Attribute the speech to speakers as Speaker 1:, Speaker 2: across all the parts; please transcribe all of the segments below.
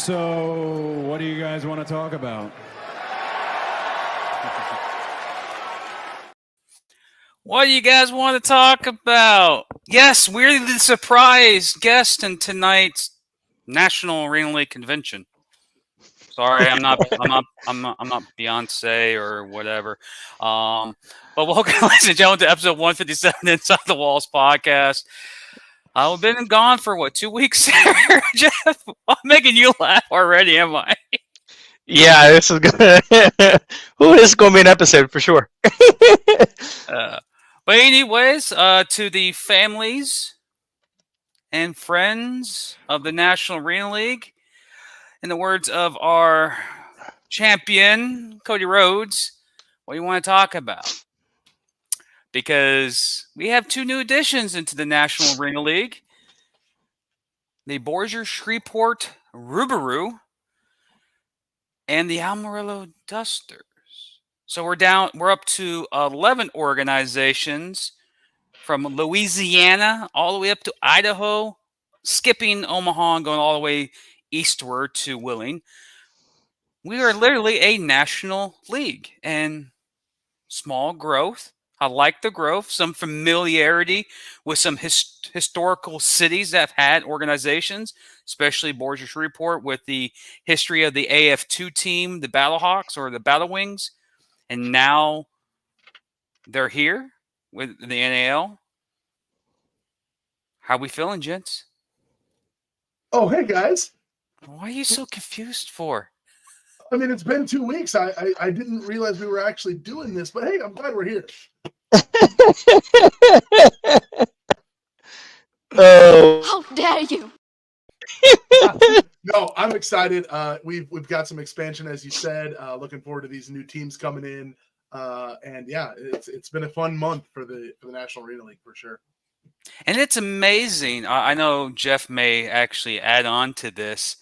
Speaker 1: So, what do you guys want to talk about?
Speaker 2: What do you guys want to talk about? Yes, we're the surprise guest in tonight's National Arena League convention. Sorry, I'm not Beyonce or whatever. But welcome, ladies and gentlemen, to episode 157 Inside the Walls podcast. I've been gone for 2 weeks, Jeff? I'm making you laugh already, am I?
Speaker 3: Yeah, this is gonna. This is gonna be an episode for sure.
Speaker 2: But anyways, to the families and friends of the National Arena League, in the words of our champion, Cody Rhodes, what do you want to talk about? Because we have 2 new additions into the National Arena League. The Borgia Shreveport Rubaroo and the Amarillo Dusters. So we're up to 11 organizations from Louisiana all the way up to Idaho, skipping Omaha and going all the way eastward to Wheeling. We are literally a national league and small growth. I like the growth, some familiarity with some historical cities that have had organizations, especially Borgia Shreveport with the history of the AF2 team, the Battlehawks or the Battle Wings. And now they're here with the NAL. How we feeling, gents?
Speaker 4: Oh, hey, guys.
Speaker 2: Why are you so confused for?
Speaker 4: I mean, it's been 2 weeks. I didn't realize we were actually doing this, but hey, I'm glad we're here.
Speaker 3: Oh.
Speaker 5: How dare you?
Speaker 4: No, I'm excited. We've got some expansion, as you said. Looking forward to these new teams coming in. And yeah, it's been a fun month for the National Arena League for sure.
Speaker 2: And it's amazing. I know Jeff may actually add on to this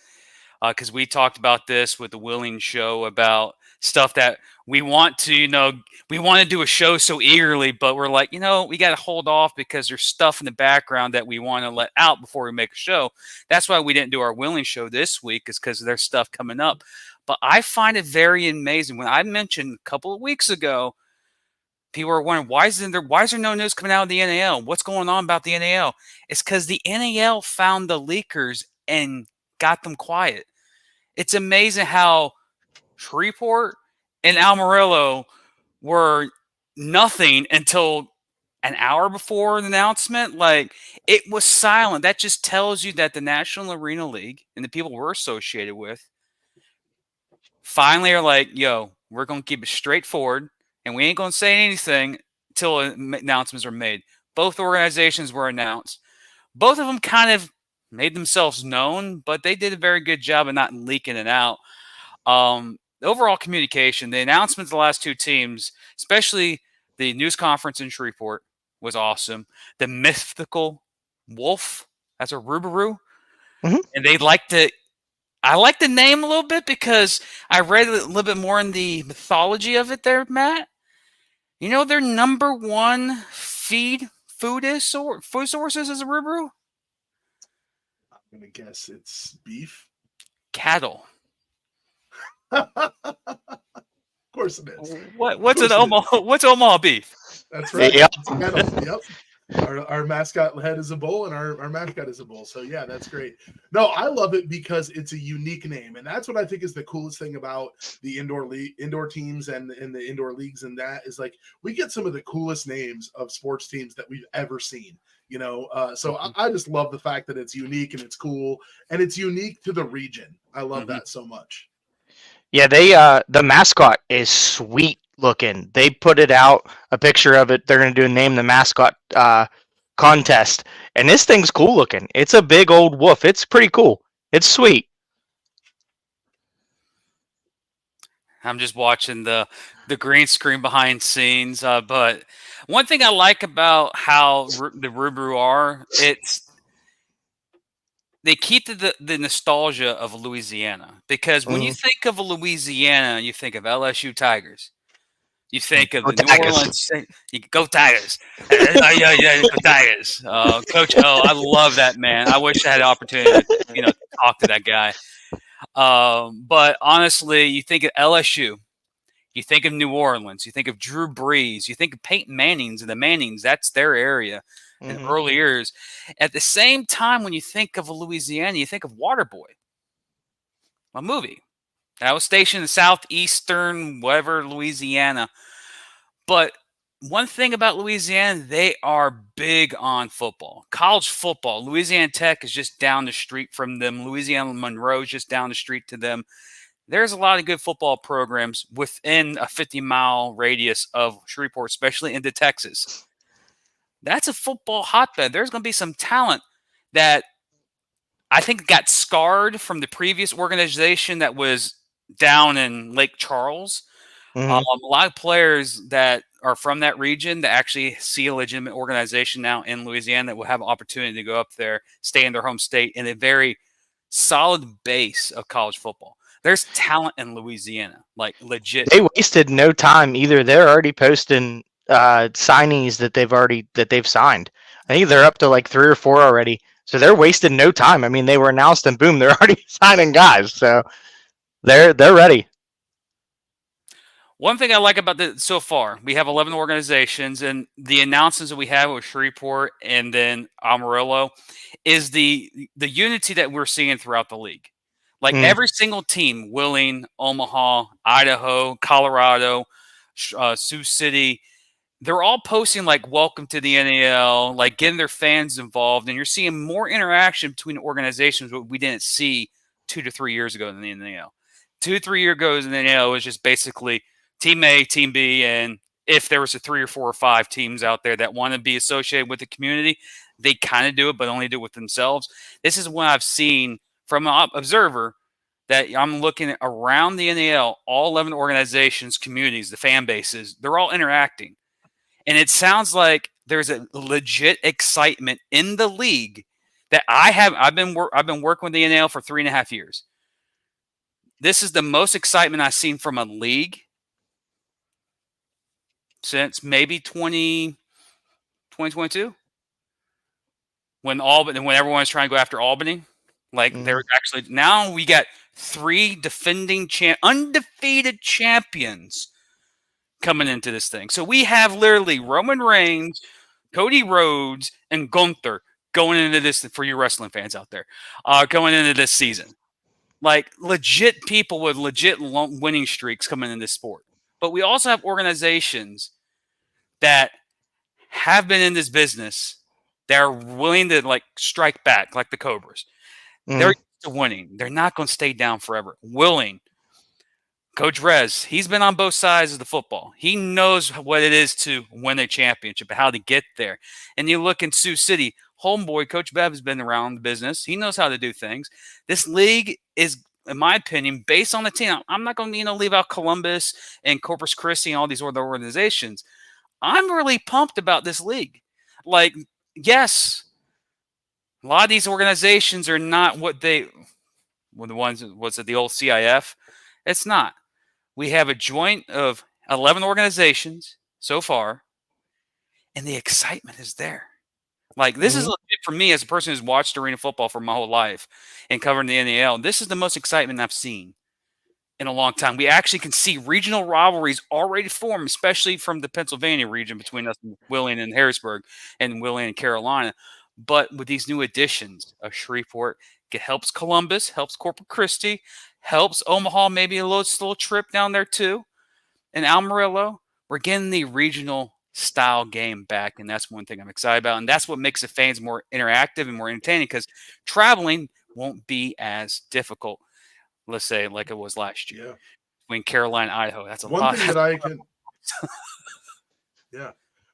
Speaker 2: because we talked about this with the Wheeling show about stuff that we want to, we want to do a show so eagerly, but we're like, we got to hold off because there's stuff in the background that we want to let out before we make a show. That's why we didn't do our Wheeling show this week, is because there's stuff coming up. But I find it very amazing. When I mentioned a couple of weeks ago, people were wondering, why is there no news coming out of the NAL? What's going on about the NAL? It's because the NAL found the leakers and got them quiet. It's amazing how Shreveport and Amarillo were nothing until an hour before the announcement. Like, it was silent. That just tells you that the National Arena League and the people we're associated with finally are like, yo, we're going to keep it straightforward. And we ain't going to say anything until announcements are made. Both organizations were announced. Both of them kind of made themselves known, but they did a very good job of not leaking it out. Overall communication, the announcements of the last 2 teams, especially the news conference in Shreveport, was awesome. The mythical wolf, that's a Rubaroo.
Speaker 3: Mm-hmm.
Speaker 2: And I like the name a little bit because I read a little bit more in the mythology of it there, Matt. Their number one food sources is a Rubaroo?
Speaker 4: I'm going to guess it's beef.
Speaker 2: Cattle.
Speaker 4: Of course it is.
Speaker 2: What's an Omaha? What's Omaha beef?
Speaker 4: That's right.
Speaker 3: Yep.
Speaker 4: Yep. Our mascot head is a bull, and our mascot is a bull. So yeah, that's great. No, I love it because it's a unique name, and that's what I think is the coolest thing about the indoor teams and the indoor leagues. And that is, like, we get some of the coolest names of sports teams that we've ever seen. So I just love the fact that it's unique and it's cool and it's unique to the region. I love that so much.
Speaker 3: Yeah, the mascot is sweet looking. They put it out, a picture of it. They're going to do a name the mascot contest. And this thing's cool looking. It's a big old wolf. It's pretty cool. It's sweet.
Speaker 2: I'm just watching the green screen behind scenes. But one thing I like about how the Rubaroo are, they keep the nostalgia of Louisiana. Because when you think of Louisiana, you think of LSU Tigers. You think of the New Orleans. You go Tigers. Yeah, go Tigers. Coach O, I love that man. I wish I had the opportunity to talk to that guy. But honestly, you think of LSU, you think of New Orleans, you think of Drew Brees, you think of Peyton Manning's and the Mannings. That's their area in
Speaker 3: Mhm.
Speaker 2: early years. At the same time, when you think of Louisiana, you think of Waterboy, a movie that was stationed in southeastern, whatever, Louisiana. But one thing about Louisiana, they are big on football. College football. Louisiana Tech is just down the street from them. Louisiana Monroe is just down the street to them. There's a lot of good football programs within a 50-mile radius of Shreveport, especially into Texas. That's a football hotbed. There's going to be some talent that I think got scarred from the previous organization that was down in Lake Charles.
Speaker 3: Mhm.
Speaker 2: A lot of players that are from that region that actually see a legitimate organization now in Louisiana that will have an opportunity to go up there, stay in their home state in a very solid base of college football. There's talent in Louisiana, like legit.
Speaker 3: They wasted no time either. They're already posting signees that they've signed. I think they're up to like 3 or 4 already. So they're wasting no time. I mean, they were announced and boom, they're already signing guys. So they're ready.
Speaker 2: One thing I like about this so far, we have 11 organizations, and the announcements that we have with Shreveport and then Amarillo is the unity that we're seeing throughout the league. Like
Speaker 3: Mm.
Speaker 2: every single team, Willing, Omaha, Idaho, Colorado, Sioux City, they're all posting like "Welcome to the NAL," like getting their fans involved, and you're seeing more interaction between organizations what we didn't see 2 to 3 years ago in the NAL. 2 to 3 years ago in the NAL was just basically Team A, Team B, and if there was a 3 or 4 or 5 teams out there that want to be associated with the community, they kind of do it, but only do it with themselves. This is what I've seen from an observer that I'm looking at around the NAL, all 11 organizations, communities, the fan bases, they're all interacting. And it sounds like there's a legit excitement in the league that I've been working with the NAL for 3.5 years. This is the most excitement I've seen from a league since maybe 2022 when everyone's trying to go after Albany. Like they're actually now we got 3 defending undefeated champions coming into this thing. So we have literally Roman Reigns, Cody Rhodes, and Gunther going into this for you wrestling fans out there, going into this season. Like legit people with legit winning streaks coming in this sport. But we also have organizations that have been in this business that are willing to like strike back, like the Cobras. They're used to winning. They're not going to stay down forever. Willing. Coach Rez, he's been on both sides of the football. He knows what it is to win a championship and how to get there. And you look in Sioux City, homeboy, Coach Bev has been around the business. He knows how to do things. This league is, in my opinion, based on the team. I'm not going to leave out Columbus and Corpus Christi and all these other organizations. I'm really pumped about this league. Like, yes, a lot of these organizations are not what they were the ones, was it the old CIF? It's not. We have a joint of 11 organizations so far, and the excitement is there. Like, this is legit for me as a person who's watched arena football for my whole life and covering the NAL. This is the most excitement I've seen in a long time. We actually can see regional rivalries already form, especially from the Pennsylvania region between us and Wheeling and Harrisburg and Wheeling and Carolina. But with these new additions of Shreveport, it helps Columbus, helps Corpus Christi, helps Omaha, maybe a little trip down there too. And Amarillo, we're getting the regional style game back, and that's one thing I'm excited about. And that's what makes the fans more interactive and more entertaining because traveling won't be as difficult, let's say, like it was last year.
Speaker 4: Yeah.
Speaker 2: Between Carolina and Idaho. That's a
Speaker 4: One
Speaker 2: lot.
Speaker 4: thing that I can Yeah.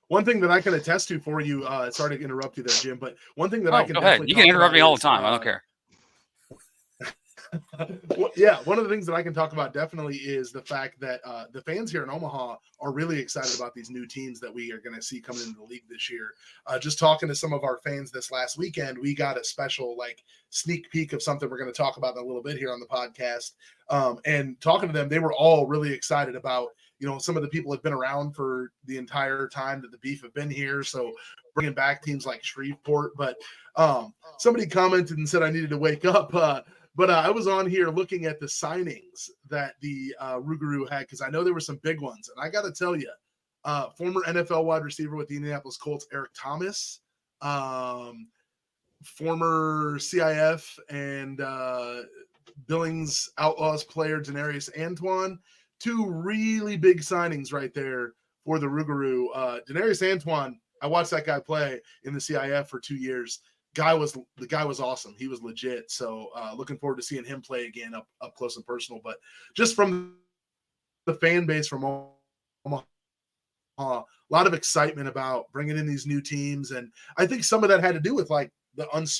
Speaker 4: One thing that I can attest to for you, sorry to interrupt you there, Jim, but one thing that I can
Speaker 2: go ahead. You can interrupt me all the time. I don't care.
Speaker 4: Yeah, one of the things that I can talk about definitely is the fact that the fans here in Omaha are really excited about these new teams that we are going to see coming into the league this year. Just talking to some of our fans this last weekend, we got a special sneak peek of something we're going to talk about in a little bit here on the podcast. And talking to them, they were all really excited about, some of the people have been around for the entire time that the Beef have been here. So bringing back teams like Shreveport, but somebody commented and said I needed to wake up. But I was on here looking at the signings that the Rougarou had because I know there were some big ones. And I got to tell you, former NFL wide receiver with the Indianapolis Colts, Eric Thomas, former CIF and Billings Outlaws player Denarius Antoine, two really big signings right there for the Rougarou. Denarius Antoine, I watched that guy play in the CIF for 2 years. The guy was awesome. He was legit. So looking forward to seeing him play again up close and personal. But just from the fan base from Omaha, a lot of excitement about bringing in these new teams. And I think some of that had to do with like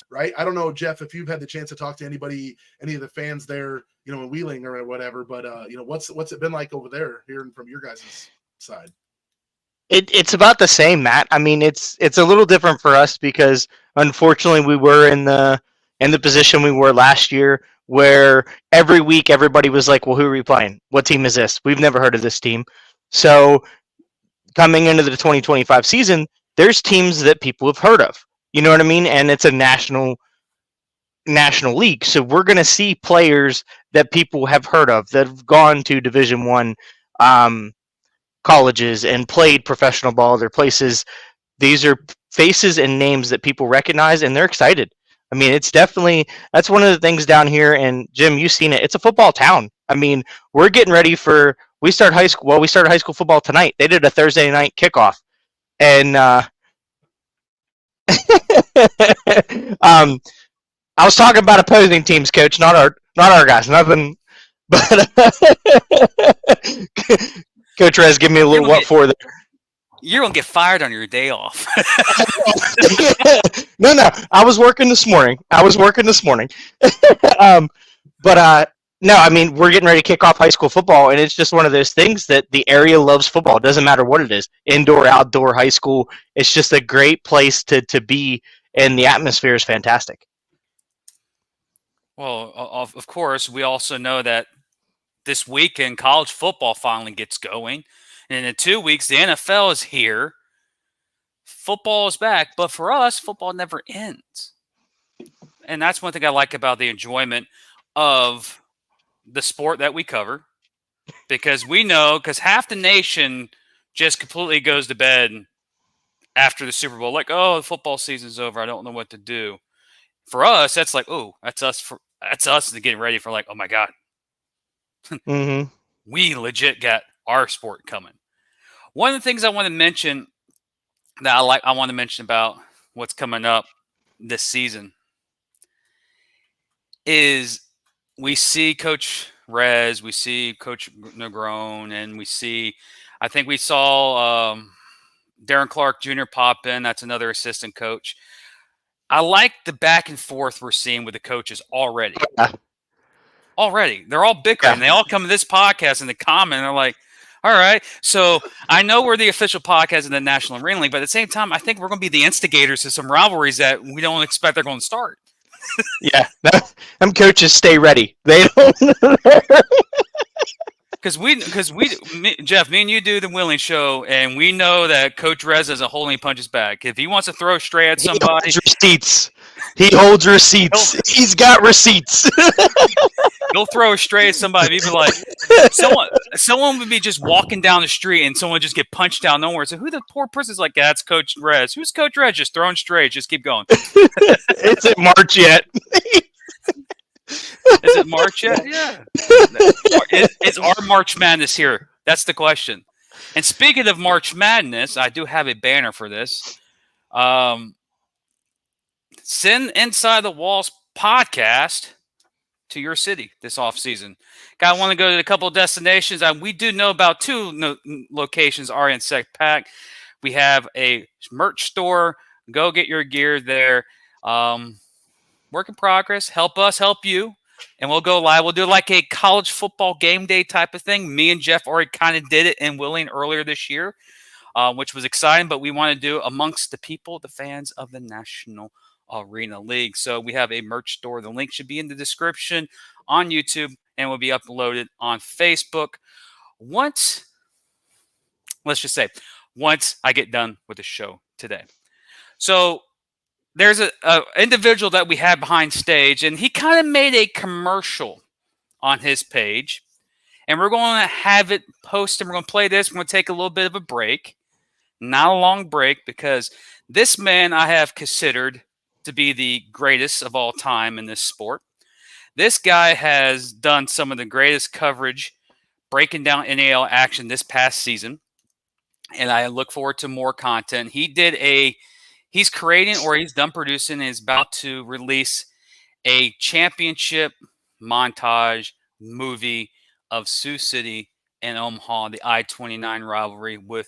Speaker 4: right? I don't know, Jeff, if you've had the chance to talk to any of the fans there, in Wheeling or whatever, but what's it been like over there, hearing from your guys' side?
Speaker 3: It's about the same, Matt. I mean, it's a little different for us because unfortunately we were in the position we were last year where every week everybody was like, well, who are we playing? What team is this? We've never heard of this team. So coming into the 2025 season, there's teams that people have heard of. You know what I mean? And it's a national league. So we're going to see players that people have heard of that have gone to Division I colleges and played professional ball other places. These are faces and names that people recognize, and they're excited. I mean, that's one of the things down here. And Jim, you've seen it. It's a football town. I mean, we're getting ready we started high school football tonight. They did a Thursday night kickoff. And, I was talking about opposing teams, Coach, not our guys. Nothing, but Coach Rez, give me a little what for there.
Speaker 2: You're gonna get fired on your day off.
Speaker 3: No, I was working this morning. But no, I mean, we're getting ready to kick off high school football, and it's just one of those things that the area loves football. It doesn't matter what it is, indoor, outdoor, high school. It's just a great place to be, and the atmosphere is fantastic.
Speaker 2: Well, of course, we also know that this weekend college football finally gets going. And in 2 weeks, the NFL is here. Football is back. But for us, football never ends. And that's one thing I like about the enjoyment of the sport that we cover. Because half the nation just completely goes to bed after the Super Bowl. Like, oh, the football season's over. I don't know what to do. For us, that's like, oh, that's us getting ready for like, oh my God.
Speaker 3: Mm-hmm.
Speaker 2: We legit got our sport coming. One of the things I want to mention about what's coming up this season is we see Coach Rez, we see Coach Negron, and I think we saw Darren Clark Jr. pop in. That's another assistant coach. I like the back and forth we're seeing with the coaches already. Already. They're all bickering. Yeah. They all come to this podcast and they comment and they're like, all right. So I know we're the official podcast in the National Arena League, but at the same time, I think we're going to be the instigators to some rivalries that we don't expect they're going to start.
Speaker 3: Yeah. Them coaches stay ready. They don't.
Speaker 2: Because Jeff, me and you do the Willing show, and we know that Coach Rez is a holding punches back. If he wants to throw straight at somebody,
Speaker 3: he holds receipts. He's got receipts.
Speaker 2: He'll throw straight at somebody. He'd be like, someone would be just walking down the street, and someone would just get punched down nowhere. So who the poor person's like, yeah, that's Coach Rez. Who's Coach Rez? Just throwing straight. Just keep going.
Speaker 3: Is it March yet?
Speaker 2: Is it March yet? Yeah. Is our March Madness here? That's the question. And speaking of March Madness, I do have a banner for this. Send Inside the Walls podcast to your city this offseason. I want to go to a couple of destinations. We do know about two locations are in Sec Pack. We have a merch store. Go get your gear there. Work in progress. Help us help you. And we'll go live. We'll do like a college football game day type of thing. Me and Jeff already kind of did it in Willing earlier this year, which was exciting. But we want to do amongst the people, the fans of the National Arena League. So we have a merch store. The link should be in the description on YouTube and will be uploaded on Facebook once I get done with the show today. So there's a individual that we had behind stage, and he kind of made a commercial on his page, and we're going to have it posted. We're going to play this. We're going to take a little bit of a break, not a long break, because this man I have considered to be the greatest of all time in this sport. This guy has done some of the greatest coverage breaking down NAL action this past season, and I look forward to more content. He's creating, or he's done producing, and is about to release a championship montage movie of Sioux City and Omaha, the I-29 rivalry, with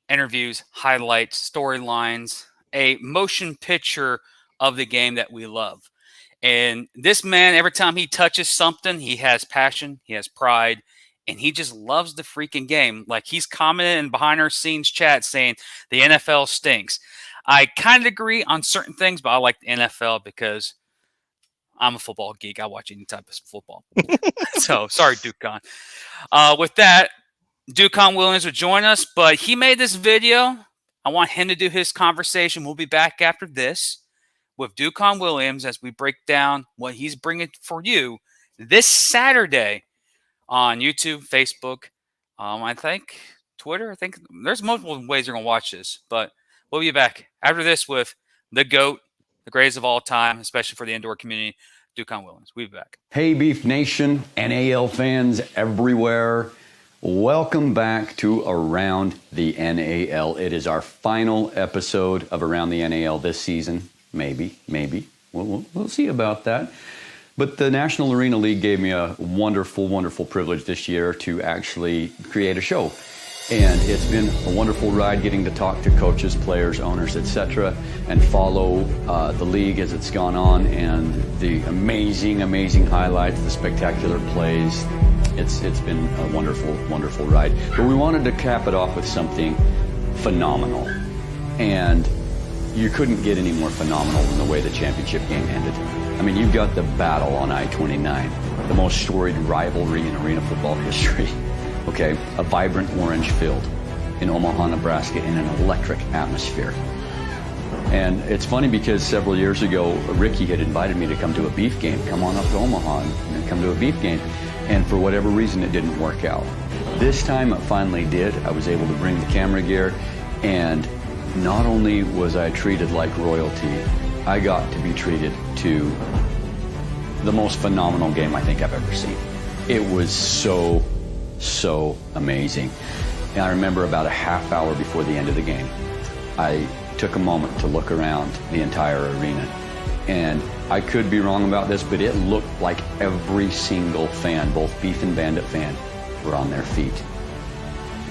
Speaker 2: interviews, highlights, storylines, a motion picture of the game that we love. And this man, every time he touches something, he has passion, he has pride, and he just loves the freaking game. Like, he's commenting in behind our scenes chat saying the NFL stinks. I kind of agree on certain things, but I like the NFL because I'm a football geek. I watch any type of football. So, sorry, Ducon. With that, Ducon Williams would join us, but he made this video. I want him to do his conversation. We'll be back after this with Ducon Williams as we break down what he's bringing for you this Saturday on YouTube, Facebook, I think Twitter. I think there's multiple ways you're going to watch this, but we'll be back after this with the GOAT, the greatest of all time, especially for the indoor community, Ducon Williams. We'll be back.
Speaker 5: Hey, Beef Nation, NAL fans everywhere. Welcome back to Around the NAL. It is our final episode of Around the NAL this season. Maybe. We'll see about that. But the National Arena League gave me a wonderful, wonderful privilege this year to actually create a show. And it's been a wonderful ride getting to talk to coaches, players, owners, etc., and follow the league as it's gone on, and the amazing, amazing highlights, the spectacular plays. It's been a wonderful, wonderful ride. But we wanted to cap it off with something phenomenal. And you couldn't get any more phenomenal than the way the championship game ended. I mean, you've got the battle on I-29, the most storied rivalry in arena football history. Okay, a vibrant orange field in Omaha, Nebraska, in an electric atmosphere. And it's funny because several years ago, Ricky had invited me to come to a beef game. Come on up to Omaha and come to a beef game. And for whatever reason, it didn't work out. This time it finally did. I was able to bring the camera gear, and not only was I treated like royalty, I got to be treated to the most phenomenal game I think I've ever seen. It was so amazing. And I remember about a half hour before the end of the game, I took a moment to look around the entire arena. And I could be wrong about this, but it looked like every single fan, both Beef and Bandit fan, were on their feet.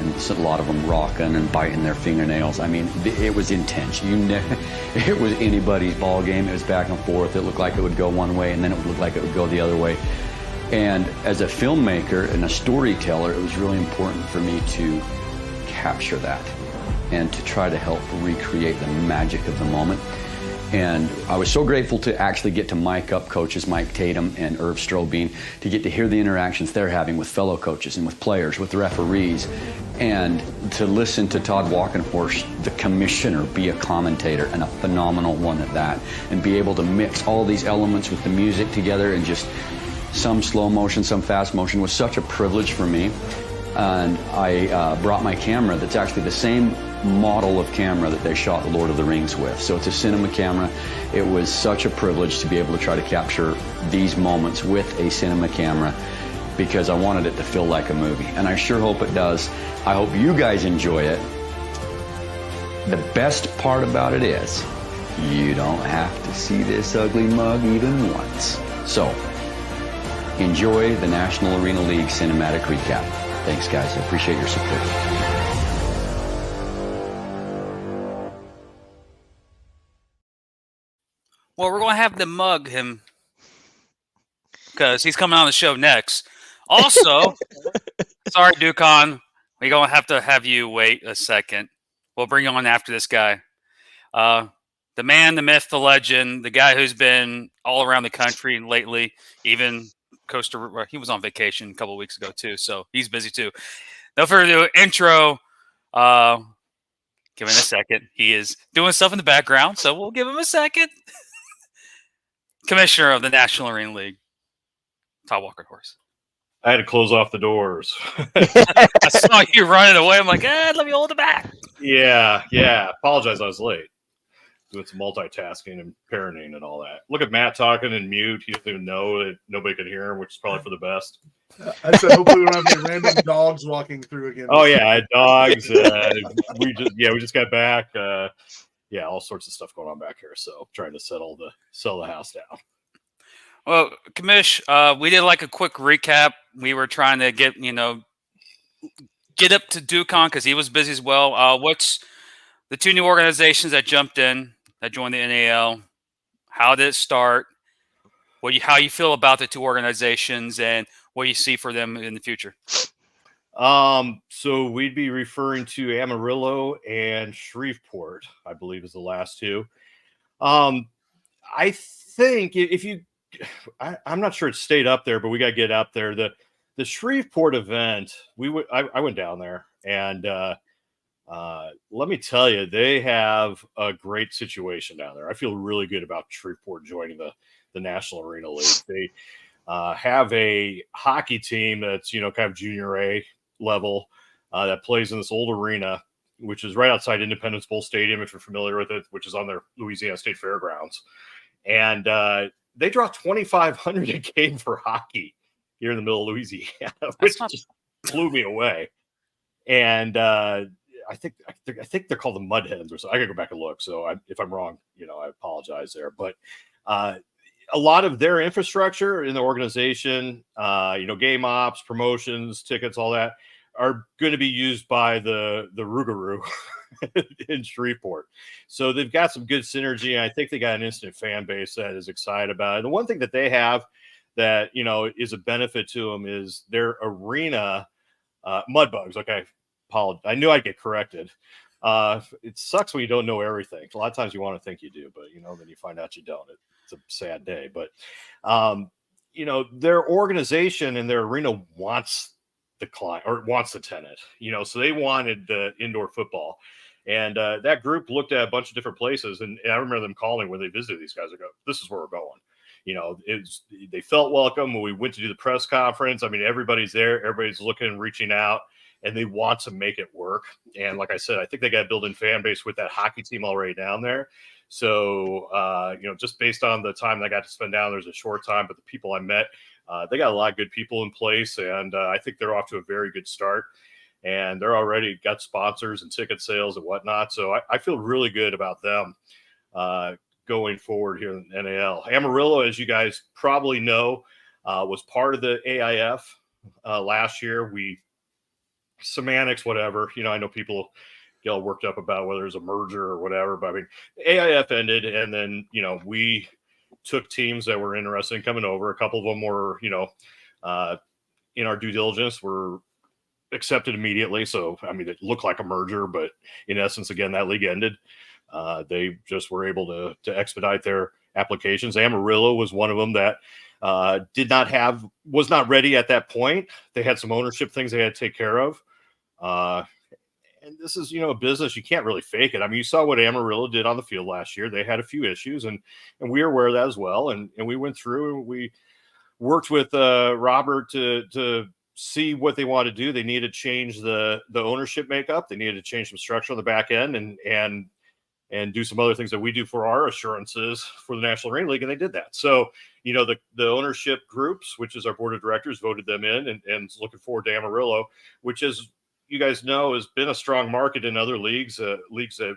Speaker 5: And a lot of them rocking and biting their fingernails. I mean, it was intense. It was anybody's ball game. It was back and forth. It looked like it would go one way, and then it would look like it would go the other way. And as a filmmaker and a storyteller, it was really important for me to capture that and to try to help recreate the magic of the moment. And I was so grateful to actually get to mic up coaches Mike Tatum and Irv Strobing, to get to hear the interactions they're having with fellow coaches and with players, with referees, and to listen to Todd Walkenhorst, the commissioner, be a commentator, and a phenomenal one at that, and be able to mix all these elements with the music together, and just some slow motion, some fast motion, was such a privilege for me. And I brought my camera that's actually the same model of camera that they shot The Lord of the Rings with. So it's a cinema camera. It was such a privilege to be able to try to capture these moments with a cinema camera, because I wanted it to feel like a movie. And I sure hope it does. I hope you guys enjoy it. The best part about it is you don't have to see this ugly mug even once. So enjoy the National Arena League cinematic recap. Thanks, guys. I appreciate your support.
Speaker 2: Well, we're going to have to mug him because he's coming on the show next. Also, sorry, Ducon, we're going to have you wait a second. We'll bring you on after this guy. The man, the myth, the legend, the guy who's been all around the country lately, even Costa Rica. He was on vacation a couple of weeks ago too, so he's busy too. No further ado, intro. Give him a second. He is doing stuff in the background, so we'll give him a second. Commissioner of the National Arena League, Todd Walkenhorst.
Speaker 6: I had to close off the doors.
Speaker 2: I saw you running away. I'm like, let me hold it back.
Speaker 6: Yeah. Apologize, I was late. Doing some multitasking and parenting and all that. Look at Matt talking in mute. He doesn't even know that nobody could hear him, which is probably for the best.
Speaker 4: I said, hopefully we don't have any random dogs walking through again.
Speaker 6: Oh yeah, I had dogs. We just got back. All sorts of stuff going on back here. So trying to sell the house down.
Speaker 2: Well, Commish, we did like a quick recap. We were trying to get up to Ducon because he was busy as well. What's the two new organizations that jumped in, that joined the NAL? How did it start? How you feel about the two organizations and what you see for them in the future?
Speaker 6: So we'd be referring to Amarillo and Shreveport, I believe is the last two. I think I'm not sure it stayed up there, but we got to get up there. The Shreveport event, I went down there, and let me tell you, they have a great situation down there. I feel really good about Shreveport joining the National Arena League. They have a hockey team that's kind of junior A level that plays in this old arena, which is right outside Independence Bowl Stadium, if you're familiar with it, which is on their Louisiana State Fairgrounds. And they draw 2,500 a game for hockey here in the middle of Louisiana, which just blew me away. And I think they're called the Mud Hens or something. I gotta go back and look. So if I'm wrong, I apologize there. But a lot of their infrastructure in the organization, game ops, promotions, tickets, all that are going to be used by the Rougarou in Shreveport. So they've got some good synergy, and I think they got an instant fan base that is excited about it. And the one thing that they have that, is a benefit to them is their arena Mudbugs. Okay, I knew I'd get corrected. It sucks when you don't know everything. A lot of times you want to think you do, but then you find out you don't. It's a sad day. But their organization and their arena wants the client or wants the tenant. So they wanted the indoor football, and that group looked at a bunch of different places. And I remember them calling when they visited these guys. I go, "This is where we're going." They felt welcome when we went to do the press conference. I mean, everybody's there, everybody's looking, reaching out, and they want to make it work. And like I said, I think they got a built-in fan base with that hockey team already down there. So, just based on the time that I got to spend down, there's a short time, but the people I met, they got a lot of good people in place. And I think they're off to a very good start. And they're already got sponsors and ticket sales and whatnot. So I feel really good about them going forward here in NAL. Amarillo, as you guys probably know, was part of the AIF last year. Semantics, whatever. I know people get all worked up about whether it's a merger or whatever, but I mean, AIF ended, and then we took teams that were interested in coming over. A couple of them were, in our due diligence, were accepted immediately. So I mean, it looked like a merger, but in essence, again, that league ended. They just were able to expedite their applications. Amarillo was one of them that was not ready at that point. They had some ownership things they had to take care of. And this is, a business, you can't really fake it. I mean, you saw what Amarillo did on the field last year. They had a few issues, and we are aware of that as well. And we went through and we worked with Robert to see what they want to do. They needed to change the ownership makeup. They needed to change some structure on the back end and do some other things that we do for our assurances for the National Arena League, and they did that. So, the ownership groups, which is our board of directors, voted them in, and looking forward to Amarillo, which is, you guys know, has been a strong market in other leagues that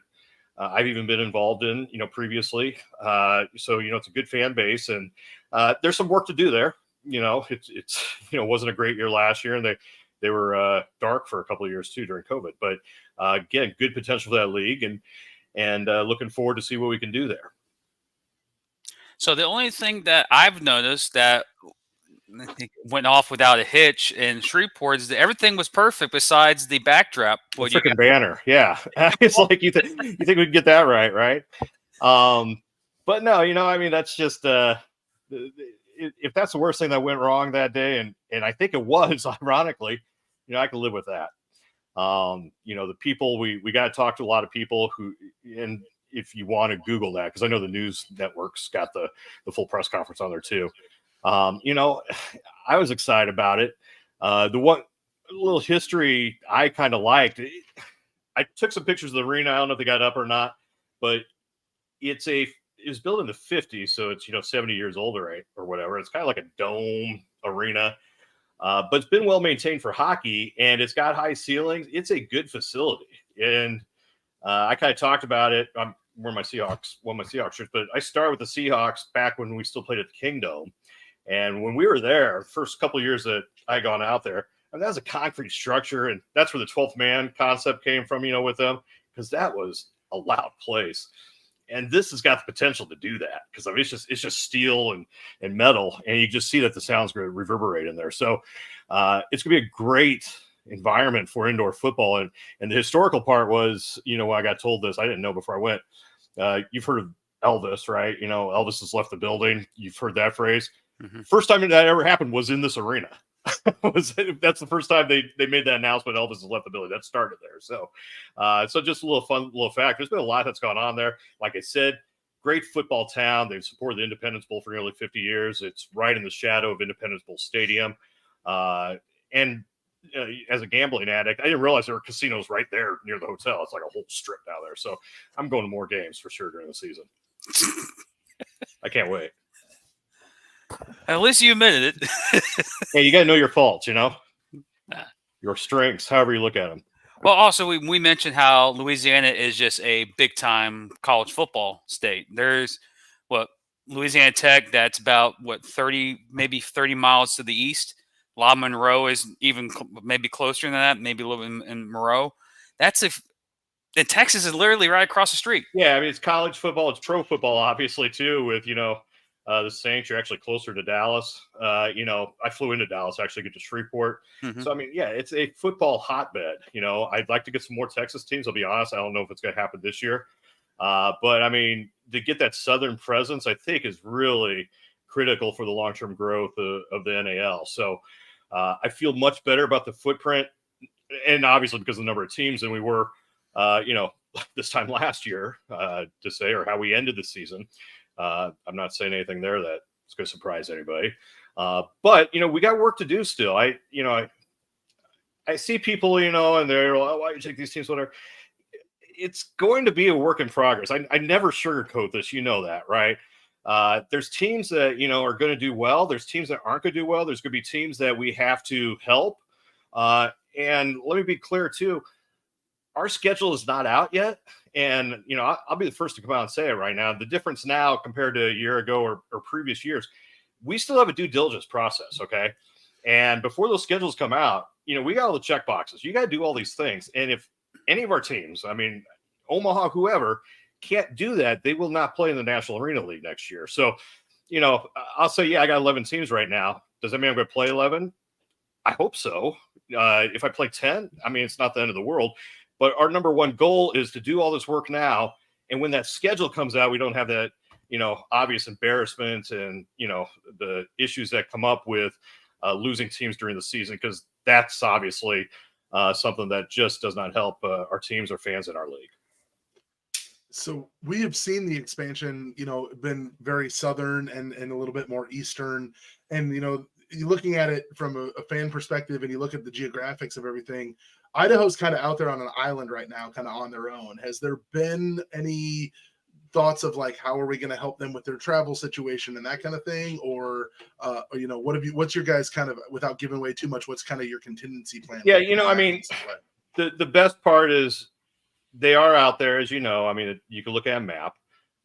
Speaker 6: I've even been involved in, previously. So, it's a good fan base, and there's some work to do there. It's wasn't a great year last year, and they were dark for a couple of years too during COVID. But again, good potential for that league, and looking forward to see what we can do there.
Speaker 2: So the only thing that I've noticed that I think went off without a hitch in Shreveport is that everything was perfect besides the backdrop.
Speaker 6: Freaking banner, yeah. It's like you think we can get that right? But no, I mean, that's just if that's the worst thing that went wrong that day, and I think it was, ironically, I can live with that. The people we got to talk to a lot of people who, and if you want to Google that, because I know the news networks got the full press conference on there too. I was excited about it. The one little history I kind of liked, I took some pictures of the arena. I don't know if they got up or not, but it was built in the 50s, so it's 70 years old or whatever. It's kind of like a dome arena, but it's been well maintained for hockey, and it's got high ceilings. It's a good facility, and I kind of talked about it. I'm wearing my Seahawks shirts, but I started with the Seahawks back when we still played at the Kingdome, and when we were there, the first couple of years that I gone out there, and that was a concrete structure, and that's where the 12th man concept came from, with them, because that was a loud place. And this has got the potential to do that, because it's just steel and metal, and you just see that the sound's going to reverberate in there. So it's going to be a great environment for indoor football. And the historical part was, I got told this, I didn't know before I went. You've heard of Elvis, right? Elvis has left the building. You've heard that phrase. Mm-hmm. First time that ever happened was in this arena. That's the first time they made that announcement. Elvis has left the building. That started there. So just a little fact. There's been a lot that's gone on there. Like I said, great football town. They've supported the Independence Bowl for nearly 50 years. It's right in the shadow of Independence Bowl Stadium. And as a gambling addict, I didn't realize there were casinos right there near the hotel. It's like a whole strip down there. So I'm going to more games for sure during the season. I can't wait.
Speaker 2: At least you admitted it.
Speaker 6: Hey, you got to know your faults, your strengths, however you look at them.
Speaker 2: Well, also, we mentioned how Louisiana is just a big-time college football state. There's, Louisiana Tech, that's about, 30 miles to the east. La Monroe is even maybe closer than that, maybe a little in Monroe. And Texas is literally right across the street.
Speaker 6: Yeah, I mean, it's college football. It's pro football, obviously, too, with, the Saints. You're actually closer to Dallas. I flew into Dallas, actually get to Shreveport. Mm-hmm. So, I mean, yeah, it's a football hotbed. I'd like to get some more Texas teams. I'll be honest. I don't know if it's going to happen this year. But, I mean, to get that Southern presence, I think is really critical for the long-term growth of the NAL. So, I feel much better about the footprint, and obviously because of the number of teams than we were, this time last year, to say, or how we ended the season. I'm not saying anything there that's going to surprise anybody. But, we got work to do still. I see people, and they're like, why do you take these teams, whatever. It's going to be a work in progress. I never sugarcoat this. That, right? There's teams that, are going to do well. There's teams that aren't going to do well. There's going to be teams that we have to help. And let me be clear, too. Our schedule is not out yet. And, I'll be the first to come out and say it right now. The difference now compared to a year ago or previous years, we still have a due diligence process, okay? And before those schedules come out, we got all the check boxes. You got to do all these things. And if any of our teams, I mean, Omaha, whoever, can't do that, they will not play in the National Arena League next year. So, I'll say, yeah, I got 11 teams right now. Does that mean I'm going to play 11? I hope so. If I play 10, I mean, it's not the end of the world. But our number one goal is to do all this work now. And when that schedule comes out, we don't have that, obvious embarrassment and, the issues that come up with losing teams during the season, because that's obviously something that just does not help our teams or fans in our league.
Speaker 4: So we have seen the expansion, been very Southern and a little bit more Eastern. And, you're looking at it from a fan perspective and you look at the geographics of everything, Idaho's kind of out there on an island right now, kind of on their own. Has there been any thoughts of like, how are we going to help them with their travel situation and that kind of thing? Or, what's your guys kind of, without giving away too much, what's kind of your contingency plan?
Speaker 6: Yeah. I mean, the best part is they are out there, as I mean, you can look at a map,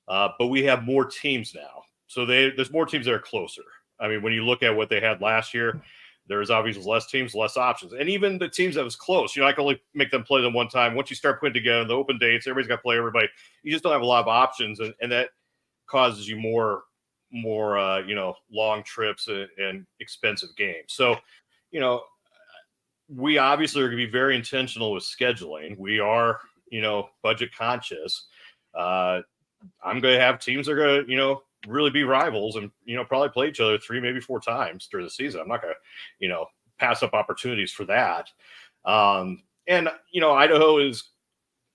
Speaker 6: but we have more teams now. So there's more teams that are closer. I mean, when you look at what they had last year, there's obviously less teams, less options. And even the teams that was close, I can only make them play them one time. Once you start putting together the open dates, everybody's got to play everybody. You just don't have a lot of options. And that causes you more long trips and expensive games. So, we obviously are going to be very intentional with scheduling. We are, budget conscious. I'm going to have teams that are going to, really be rivals and, probably play each other 3, maybe 4 times during the season. I'm not going to, pass up opportunities for that. And, Idaho is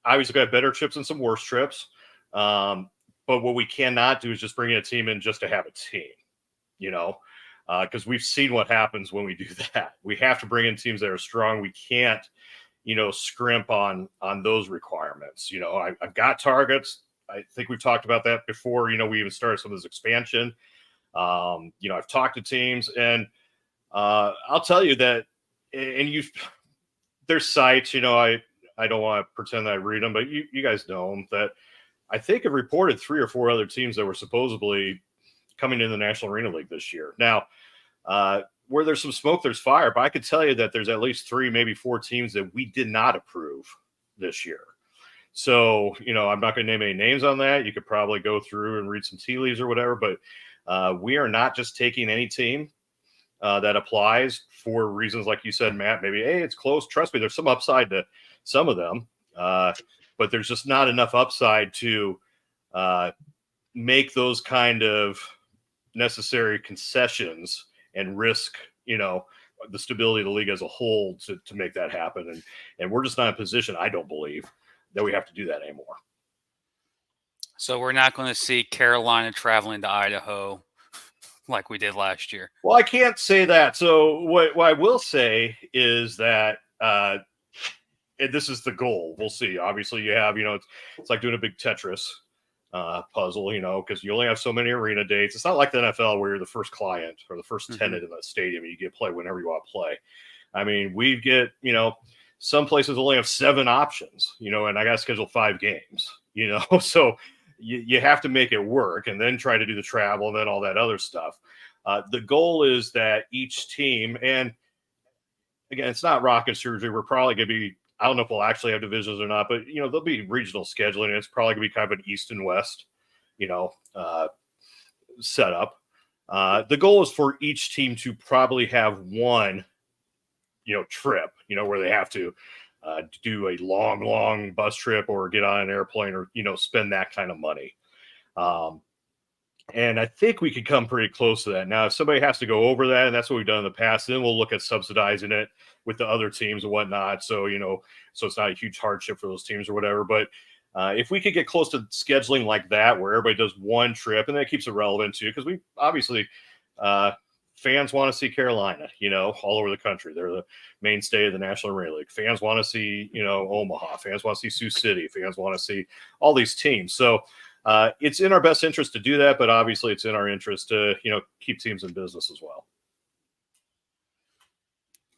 Speaker 6: obviously got better trips and some worse trips. But what we cannot do is just bring a team in just to have a team, because we've seen what happens when we do that. We have to bring in teams that are strong. We can't, scrimp on those requirements. I've got targets. I think we've talked about that before. We even started some of this expansion. I've talked to teams, and I'll tell you that, and there's sites, I don't want to pretend that I read them, but you guys know them, that I think have reported 3 or 4 other teams that were supposedly coming in the National Arena League this year. Now, where there's some smoke, there's fire, but I could tell you that there's at least 3, maybe 4 teams that we did not approve this year. So, I'm not going to name any names on that. You could probably go through and read some tea leaves or whatever, but we are not just taking any team that applies for reasons like you said, Matt. Maybe, hey, it's close. Trust me, there's some upside to some of them, but there's just not enough upside to make those kind of necessary concessions and risk, the stability of the league as a whole to make that happen. And we're just not in a position, I don't believe, that we have to do that anymore.
Speaker 2: So we're not going to see Carolina traveling to Idaho like we did last year.
Speaker 6: Well, I can't say that. So what I will say is that this is the goal. We'll see. Obviously, you have, it's like doing a big Tetris puzzle, because you only have so many arena dates. It's not like the NFL where you're the first client or the first tenant in the stadium and you get to play whenever you want to play. I mean, we get, some places only have 7 options, and I got to schedule 5 games, so you have to make it work and then try to do the travel and then all that other stuff. The goal is that each team, and again, it's not rocket surgery. We're probably going to be, I don't know if we'll actually have divisions or not, but, there'll be regional scheduling. And it's probably going to be kind of an East and West, setup. The goal is for each team to probably have one, trip, where they have to do a long bus trip or get on an airplane or, spend that kind of money. And I think we could come pretty close to that. Now, if somebody has to go over that, and that's what we've done in the past, then we'll look at subsidizing it with the other teams and whatnot. So, so it's not a huge hardship for those teams or whatever. But if we could get close to scheduling like that, where everybody does one trip, and that keeps it relevant too, because we obviously fans want to see Carolina, all over the country. They're the mainstay of the National Arena League. Fans want to see, Omaha. Fans want to see Sioux City. Fans want to see all these teams. So it's in our best interest to do that, but obviously it's in our interest to, keep teams in business as well.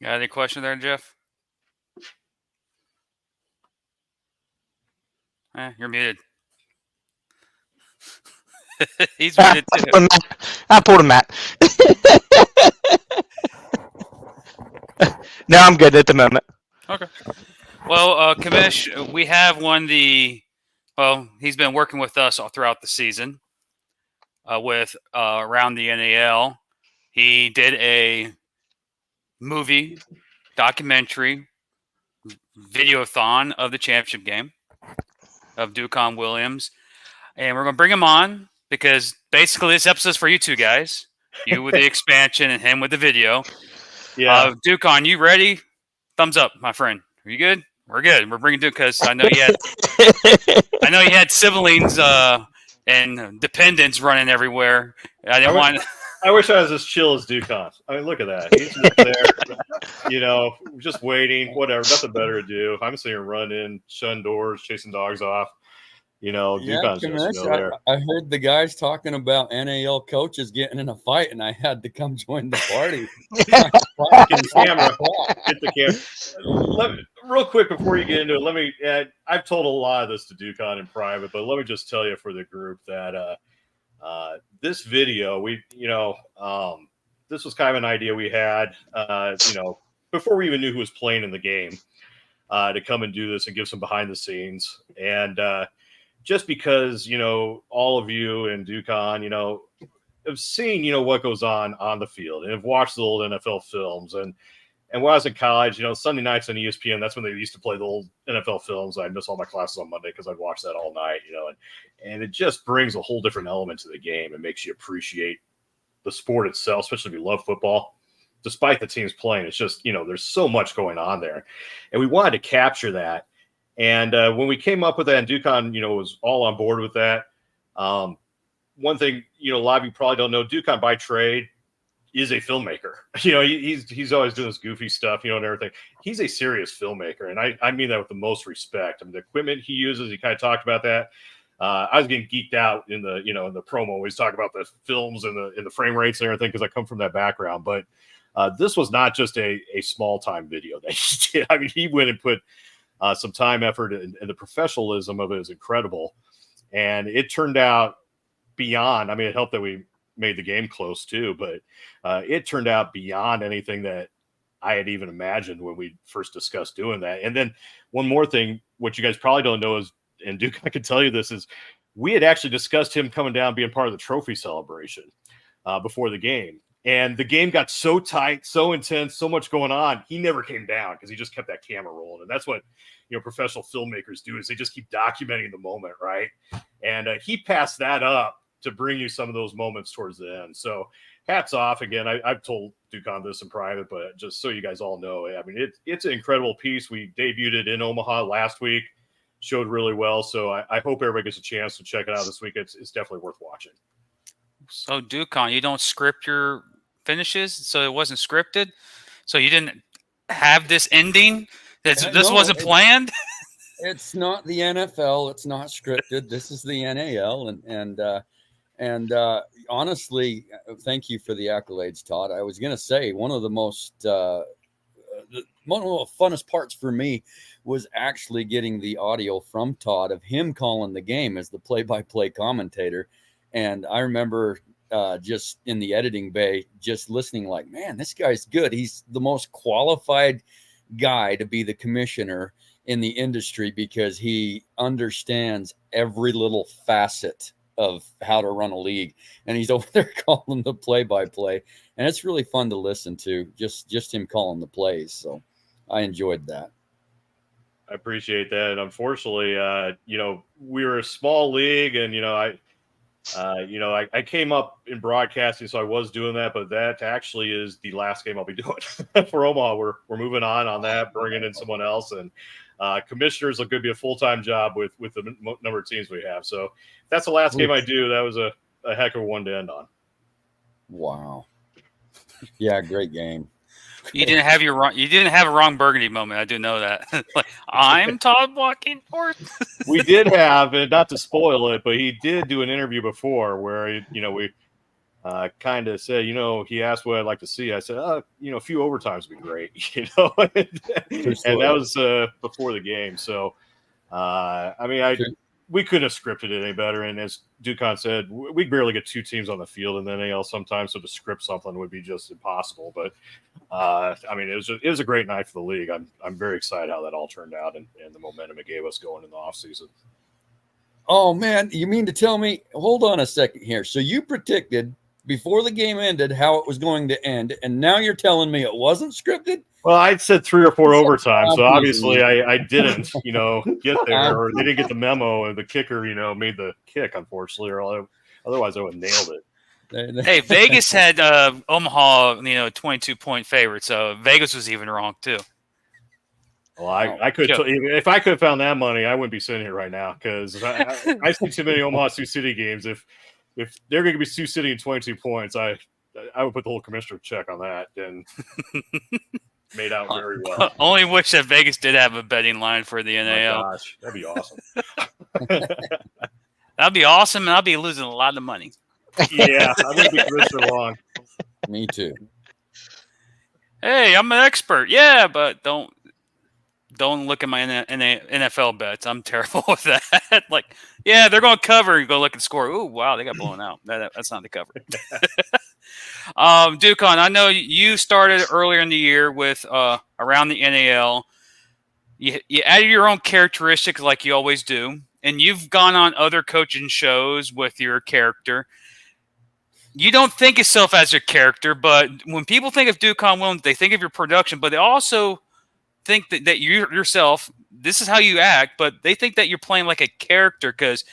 Speaker 2: Got any question there, Jeff? You're muted. He's muted too.
Speaker 3: I pulled a Matt. No, I'm good at the moment.
Speaker 2: Okay. Well, Kamish, we have he's been working with us all throughout the season with around the NAL. He did a movie, documentary, videothon of the championship game of Ducon Williams. And we're going to bring him on because basically this episode's for you two guys. You with the expansion and him with the video.
Speaker 6: Yeah.
Speaker 2: Ducon, you ready? Thumbs up, my friend. Are you good? We're good. We're bringing Duke because I know you had siblings and dependents running everywhere.
Speaker 6: I wish I was as chill as Ducon. I mean, look at that. He's just there, just waiting, whatever. Nothing better to do. I'm sitting here running, shutting doors, chasing dogs off. Ducon's just there.
Speaker 7: I heard the guys talking about NAL coaches getting in a fight, and I had to come join the party.
Speaker 6: Get the camera. Real quick before you get into it, let me add, I've told a lot of this to Ducon in private, but let me just tell you for the group that this video, this was kind of an idea we had, before we even knew who was playing in the game, to come and do this and give some behind the scenes. And just because, all of you and Ducon, have seen, what goes on the field and have watched the old NFL films. And when I was in college, Sunday nights on ESPN, that's when they used to play the old NFL films. I'd miss all my classes on Monday because I'd watch that all night, and it just brings a whole different element to the game and makes you appreciate the sport itself, especially if you love football. despite the teams playing. It's just, there's so much going on there. And we wanted to capture that. And when we came up with that, and Ducon, was all on board with that. One thing, a lot of you probably don't know, Ducon by trade is a filmmaker. He's always doing this goofy stuff, and everything. He's a serious filmmaker. And I mean that with the most respect. I mean, the equipment he uses, he kind of talked about that. I was getting geeked out in the, in the promo. He's talking about the films and the frame rates and everything, because I come from that background. But this was not just a small time video that he did. I mean, he went and put some time, effort, and the professionalism of it is incredible. And it turned out beyond, I mean, it helped that we made the game close too, but it turned out beyond anything that I had even imagined when we first discussed doing that. And then one more thing, what you guys probably don't know is, and Duke, I can tell you this, is we had actually discussed him coming down, being part of the trophy celebration before the game. And the game got so tight, so intense, so much going on. He never came down because he just kept that camera rolling. And that's what, professional filmmakers do, is they just keep documenting the moment, right? And he passed that up to bring you some of those moments towards the end. So hats off again. I've told Ducon this in private, but just so you guys all know, I mean, it's an incredible piece. We debuted it in Omaha last week, showed really well. So I hope everybody gets a chance to check it out this week. It's definitely worth watching.
Speaker 2: So Ducon, you don't script your finishes, so it wasn't scripted. So you didn't have this ending. This wasn't planned.
Speaker 7: It's not the NFL. It's not scripted. This is the NAL, and honestly, thank you for the accolades, Todd. I was going to say one of the most one of the funnest parts for me was actually getting the audio from Todd of him calling the game as the play-by-play commentator. And I remember just in the editing bay, just listening like, man, this guy's good. He's the most qualified guy to be the commissioner in the industry because he understands every little facet of how to run a league. And he's over there calling the play-by-play. And it's really fun to listen to, just him calling the plays. So I enjoyed that.
Speaker 6: I appreciate that. And unfortunately, we were a small league, and, I came up in broadcasting, so I was doing that, but that actually is the last game I'll be doing for Omaha. We're moving on that, bringing in someone else, and commissioners will be a full-time job with the number of teams we have. So if that's the last game I do, that was a heck of a one to end on.
Speaker 7: Wow. Yeah, great game.
Speaker 2: You didn't have a wrong Burgundy moment. I do know that. Like, I'm Todd Walkenhorst.
Speaker 6: We did have, and not to spoil it, but he did do an interview before where we kind of said, he asked what I'd like to see. I said, a few overtimes would be great, and that was before the game. So, we couldn't have scripted it any better. And as Ducon said, we barely get two teams on the field in the NAL sometimes, so to script something would be just impossible. But it was a great night for the league. I'm very excited how that all turned out and the momentum it gave us going in the offseason.
Speaker 7: Oh man, you mean to tell me? Hold on a second here. So you predicted before the game ended how it was going to end, and now you're telling me it wasn't scripted?
Speaker 6: Well, I'd said 3 or 4 overtimes, so obviously I didn't, get there, or they didn't get the memo, and the kicker, made the kick, unfortunately, or otherwise I would have nailed it.
Speaker 2: Hey, Vegas had Omaha, 22-point favorite, so Vegas was even wrong too.
Speaker 6: Well, I could, if I could have found that money, I wouldn't be sitting here right now, because I see too many Omaha Sioux City games. If they're going to be Sioux City in 22 points, I would put the whole commissioner check on that, and made out very well.
Speaker 2: Only wish that Vegas did have a betting line for the NAL.
Speaker 6: Oh gosh, that'd be awesome.
Speaker 2: That'd be awesome, and I'll be losing a lot of money.
Speaker 6: Yeah, I wouldn't be commissioner long.
Speaker 7: Me too.
Speaker 2: Hey, I'm an expert. Yeah, but don't look at my NFL bets. I'm terrible with that. Like, yeah, they're going to cover. You go look at the score. Ooh, wow, they got blown out. That's not the cover. Ducon, I know you started earlier in the year with around the NAL. You added your own characteristics like you always do, and you've gone on other coaching shows with your character. You don't think yourself as your character, but when people think of Ducon Williams, they think of your production, but they also think that you yourself, this is how you act, but they think that you're playing like a character because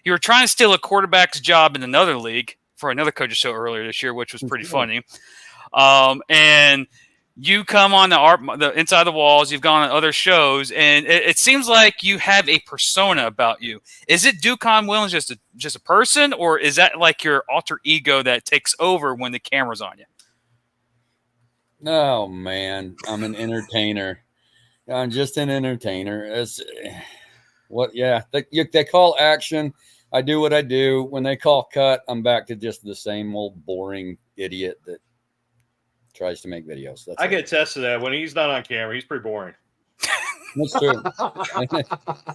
Speaker 2: you were trying to steal a quarterback's job in another league for another coach's show earlier this year, which was pretty funny. And you come on the Inside the Walls. You've gone on other shows, and it seems like you have a persona about you. Is it Ducon Williams just a person, or is that like your alter ego that takes over when the camera's on you?
Speaker 7: Oh man, I'm an entertainer. I'm just an entertainer. It's what? Yeah, they call action. I do what I do. When they call cut, I'm back to just the same old boring idiot that tries to make videos.
Speaker 6: I get tested that when he's not on camera, he's pretty boring.
Speaker 7: That's true.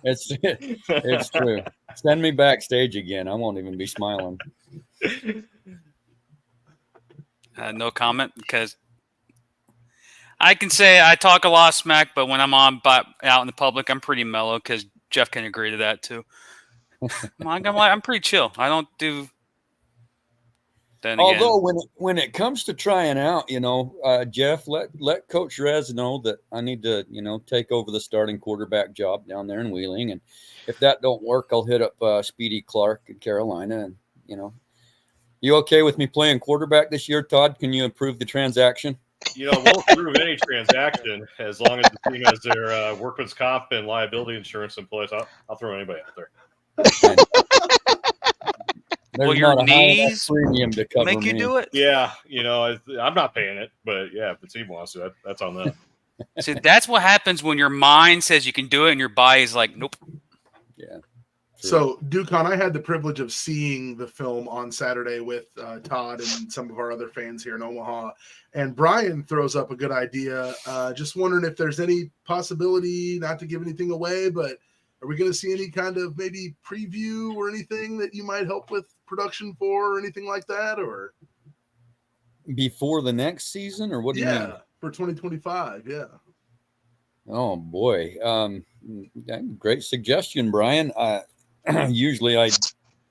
Speaker 7: It's true. Send me backstage again. I won't even be smiling.
Speaker 2: No comment, because I can say I talk a lot of smack, but when I'm out in the public, I'm pretty mellow, because Jeff can agree to that too. I'm pretty chill. I don't do.
Speaker 7: Although when it comes to trying out, Jeff, let Coach Rez know that I need to, take over the starting quarterback job down there in Wheeling, and if that don't work, I'll hit up Speedy Clark in Carolina, and you okay with me playing quarterback this year, Todd? Can you approve the transaction?
Speaker 6: We'll approve any transaction as long as the team has their workman's comp and liability insurance in place. I'll throw anybody out there.
Speaker 7: There's
Speaker 2: will your knees
Speaker 7: premium to cover
Speaker 2: make you
Speaker 7: me.
Speaker 2: do it?
Speaker 6: Yeah, I'm not paying it, but yeah, if the team wants to, that's on them.
Speaker 2: See, that's what happens when your mind says you can do it and your body's like, nope.
Speaker 7: Yeah.
Speaker 4: So, Ducon, I had the privilege of seeing the film on Saturday with Todd and some of our other fans here in Omaha. And Brian throws up a good idea. Just wondering if there's any possibility, not to give anything away, but are we going to see any kind of maybe preview or anything that you might help with production for or anything like that? Or
Speaker 7: before the next season, or what do you mean?
Speaker 4: For 2025, yeah.
Speaker 7: Oh, boy. Great suggestion, Brian. Usually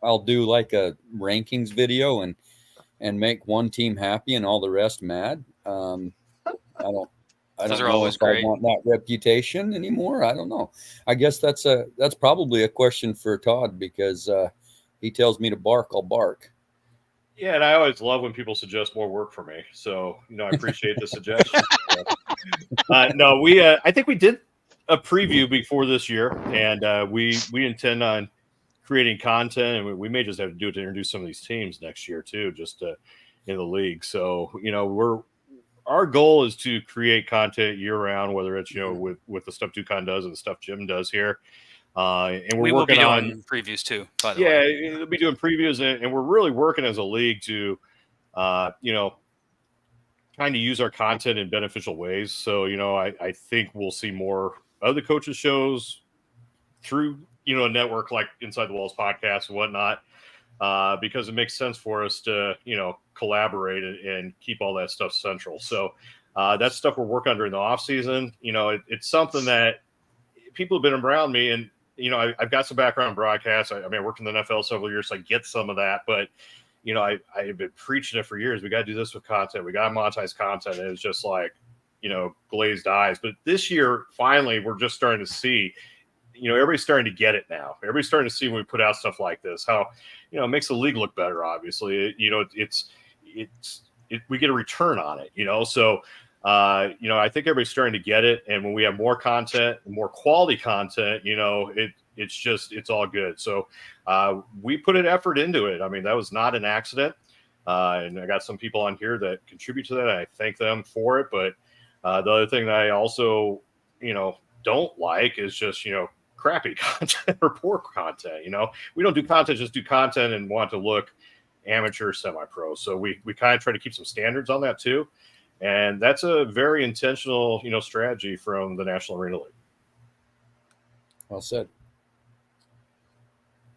Speaker 7: I'll do like a rankings video and make one team happy and all the rest mad. I don't know if I want that reputation anymore. I don't know. I guess that's probably a question for Todd, because he tells me to bark, I'll bark.
Speaker 6: Yeah, and I always love when people suggest more work for me. So, I appreciate the suggestion. No, I think we did a preview before this year, and we intend on creating content, and we may just have to do it to introduce some of these teams next year too, just in the league. So, our goal is to create content year round, whether it's, with the stuff Ducon does and the stuff Jim does here. And
Speaker 2: we
Speaker 6: working
Speaker 2: will be doing previews too, by the way.
Speaker 6: Yeah, we'll be doing previews, and we're really working as a league to, kind of use our content in beneficial ways. So, I think we'll see more of the coaches' shows through, a network like Inside the Walls podcast and whatnot, because it makes sense for us to, collaborate and keep all that stuff central. So that's stuff we're working on during the off season. It's something that people have been around me, and, I've got some background in broadcast. I worked in the NFL several years, so I get some of that, but I've been preaching it for years. We got to do this with content. We got to monetize content. And it's just like, glazed eyes. But this year, finally, we're just starting to see, everybody's starting to get it now. Everybody's starting to see when we put out stuff like this, how, it makes the league look better. Obviously, we get a return on it, So, I think everybody's starting to get it. And when we have more content, more quality content, it's all good. So we put an effort into it. I mean, that was not an accident. And I got some people on here that contribute to that. I thank them for it. But the other thing that I also, don't like is just, crappy content or poor content. We don't do content, just do content and want to look amateur, semi-pro. So we kind of try to keep some standards on that too. And that's a very intentional, strategy from the National Arena League.
Speaker 7: Well said.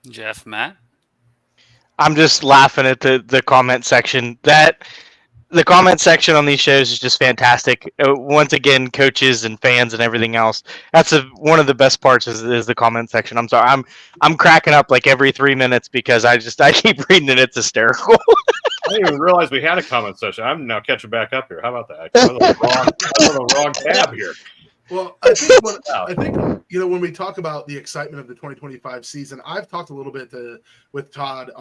Speaker 2: Jeff, Matt?
Speaker 3: I'm just laughing at the comment section. The comment section on these shows is just fantastic. Once again, coaches and fans and everything else. That's one of the best parts is the comment section. I'm sorry, I'm cracking up like every 3 minutes because I keep reading it. It's hysterical.
Speaker 6: I didn't even realize we had a comment section. I'm now catching back up here. How about that? I'm on the wrong tab here.
Speaker 4: Well, I think when we talk about the excitement of the 2025 season, I've talked a little bit with Todd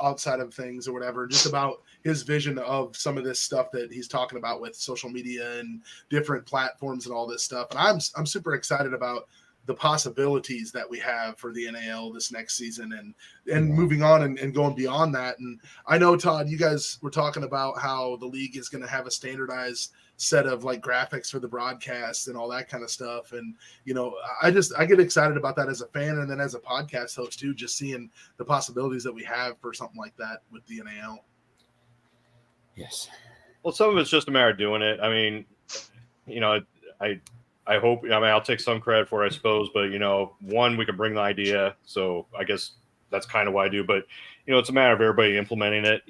Speaker 4: outside of things or whatever, just about his vision of some of this stuff that he's talking about with social media and different platforms and all this stuff. And I'm super excited about the possibilities that we have for the NAL this next season and moving on and going beyond that. And I know, Todd, you guys were talking about how the league is going to have a standardized set of like graphics for the broadcast and all that kind of stuff. And, I get excited about that as a fan. And then as a podcast host too, just seeing the possibilities that we have for something like that with the NAL.
Speaker 7: Yes.
Speaker 6: Well, some of it's just a matter of doing it. I mean, I hope, I'll take some credit for it, I suppose, but, one, we can bring the idea. So I guess that's kind of what I do, but, it's a matter of everybody implementing it,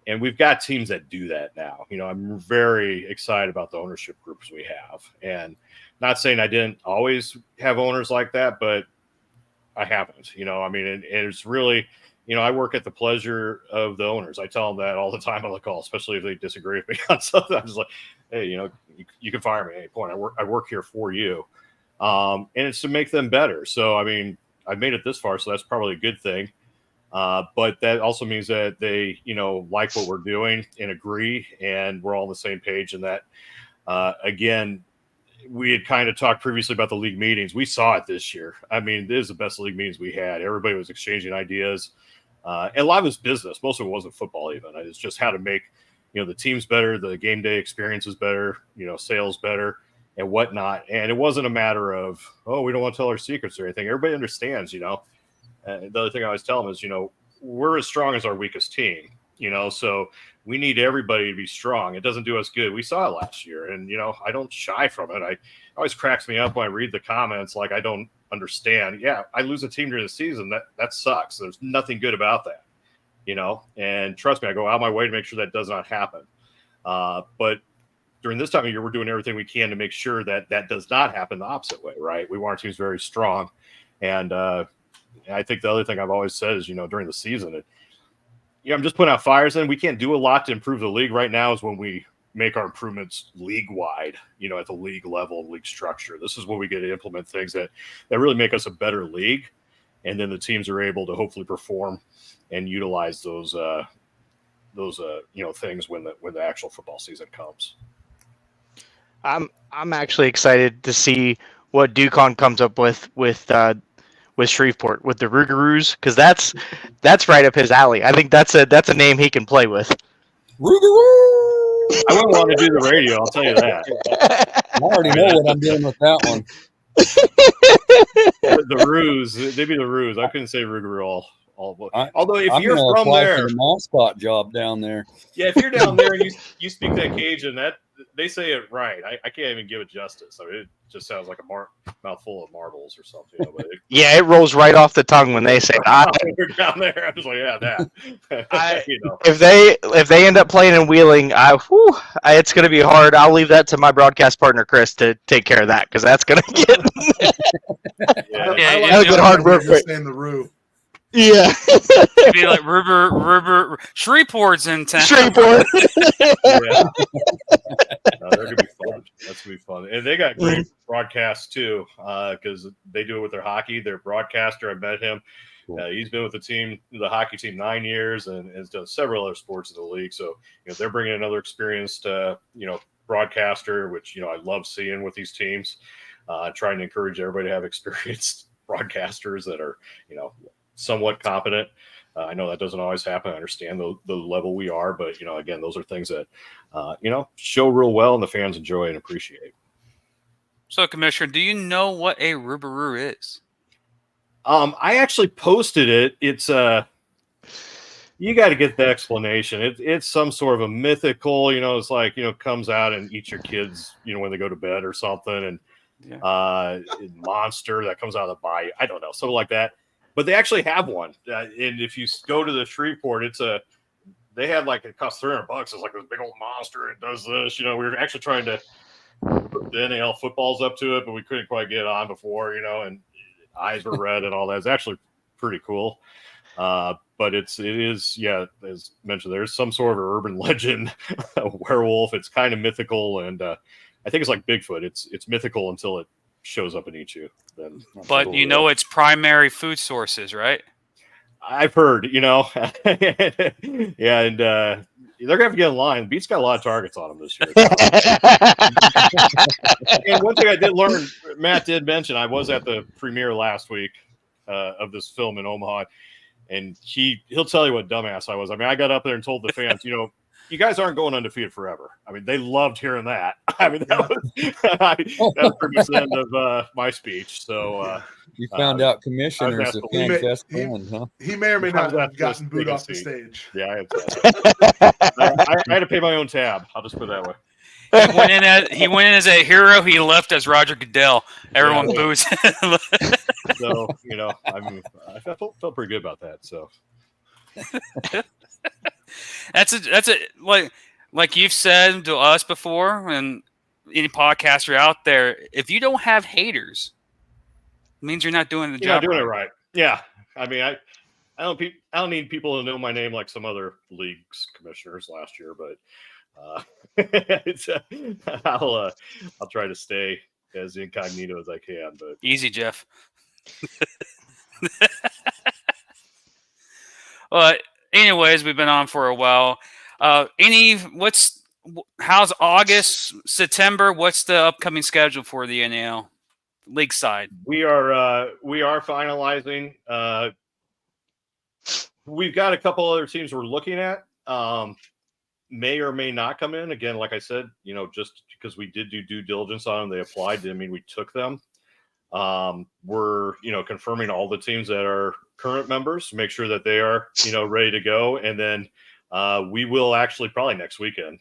Speaker 6: and we've got teams that do that now. I'm very excited about the ownership groups we have, and not saying I didn't always have owners like that, but I haven't, and it's really, I work at the pleasure of the owners. I tell them that all the time on the call, especially if they disagree with me on something. I'm just like, hey, you can fire me at any point. I work here for you. And it's to make them better. So, I've made it this far, so that's probably a good thing. But that also means that they, like what we're doing and agree, and we're all on the same page. And that, again, we had kind of talked previously about the league meetings. We saw it this year. This is the best league meetings we had. Everybody was exchanging ideas. And a lot of it's business. Most of it wasn't football even. It's just how to make, the teams better, the game day experiences better, sales better and whatnot. And it wasn't a matter of, we don't want to tell our secrets or anything. Everybody understands, the other thing I always tell them is, we're as strong as our weakest team, so we need everybody to be strong. It doesn't do us good. We saw it last year, and, I don't shy from it. It always cracks me up when I read the comments like I don't understand. Yeah, I lose a team during the season. That sucks. There's nothing good about that, and trust me, I go out of my way to make sure that does not happen. But during this time of year, we're doing everything we can to make sure that does not happen the opposite way, right? We want our teams very strong. And I think the other thing I've always said is, during the season, I'm just putting out fires, and we can't do a lot to improve the league right now is when we make our improvements league-wide, at the league level, league structure. This is when we get to implement things that really make us a better league, and then the teams are able to hopefully perform and utilize those things when the actual football season comes.
Speaker 3: I'm actually excited to see what Ducon comes up with Shreveport with the Rougarous, because that's right up his alley. I think that's a name he can play with.
Speaker 6: Rougarous! I wouldn't want to do the radio, I'll tell you that.
Speaker 7: I already know what I'm doing with that one.
Speaker 6: The Ruse, they'd be the Ruse. I couldn't say Rougarous although if
Speaker 7: I'm
Speaker 6: you're
Speaker 7: gonna
Speaker 6: from
Speaker 7: apply
Speaker 6: there,
Speaker 7: for the mascot job down there.
Speaker 6: Yeah, if you're down there and you speak that Cajun, that they say it right. I can't even give it justice. It just sounds like a mouthful of marbles or something. But
Speaker 3: yeah, it rolls right off the tongue when they say
Speaker 6: when you're down there. I'm just like, yeah, that.
Speaker 3: If they end up playing in Wheeling, it's going to be hard. I'll leave that to my broadcast partner Chris to take care of that, because that's going to get
Speaker 4: I
Speaker 3: get hard work.
Speaker 4: Saying the Roo.
Speaker 3: Yeah.
Speaker 2: It'd be like Shreveport's in town.
Speaker 3: Shreveport.
Speaker 6: Yeah. No, they're gonna be fun. That's gonna be fun, and they got great broadcasts too, because they do it with their hockey. Their broadcaster, I met him. Cool. He's been with the hockey team 9 years, and has done several other sports in the league. So they're bringing another experienced broadcaster, which I love seeing with these teams. Trying to encourage everybody to have experienced broadcasters that are somewhat competent. I know that doesn't always happen. I understand the level we are, but again, those are things that show real well, and the fans enjoy and appreciate.
Speaker 2: So, Commissioner, do you know what a Rougarou is?
Speaker 6: I actually posted it. It's you got to get the explanation. It's some sort of a mythical, it's like comes out and eats your kids, when they go to bed or something, and monster that comes out of the bayou. I don't know, something like that. But they actually have one, and if you go to the Shreveport, they have it costs $300. It's like this big old monster. It does this. We were actually trying to put the NAL footballs up to it, but we couldn't quite get on before, and eyes were red and all that. It's actually pretty cool. But it is, as mentioned, there's some sort of urban legend, a werewolf. It's kind of mythical, and I I think it's like Bigfoot. It's mythical until it shows up and eats you. Then
Speaker 2: But you know its primary food sources, right?
Speaker 6: I've heard, yeah, and they're gonna have to get in line. Beats got a lot of targets on them this year. And one thing I did learn, Matt did mention, I was at the premiere last week of this film in Omaha, and he'll tell you what dumbass I was. I mean, I got up there and told the fans, you guys aren't going undefeated forever. I mean, they loved hearing that. I mean, that was pretty much the end of my speech. So
Speaker 7: you found out commissioners of FanFest fun, huh?
Speaker 4: He may or may not have gotten booed off the stage.
Speaker 6: Yeah, I had to pay my own tab. I'll just put it that way.
Speaker 2: He went in as a hero. He left as Roger Goodell. Everyone boos.
Speaker 6: So I felt pretty good about that. So
Speaker 2: that's like you've said to us before, and any podcaster out there, if you don't have haters, it means you're not doing the job.
Speaker 6: You're not doing it right. Yeah, I mean, I don't need people to know my name like some other leagues commissioners last year, but I'll try to stay as incognito as I can. But
Speaker 2: easy, Jeff. Well, anyways, we've been on for a while. How's August, September? What's the upcoming schedule for the NAL league side?
Speaker 6: We are finalizing. We've got a couple other teams we're looking at. May or may not come in. Again, like I said, just because we did do due diligence on them, they applied, didn't mean we took them. We're, confirming all the teams that are current members, make sure that they are, ready to go. And then we will actually probably next weekend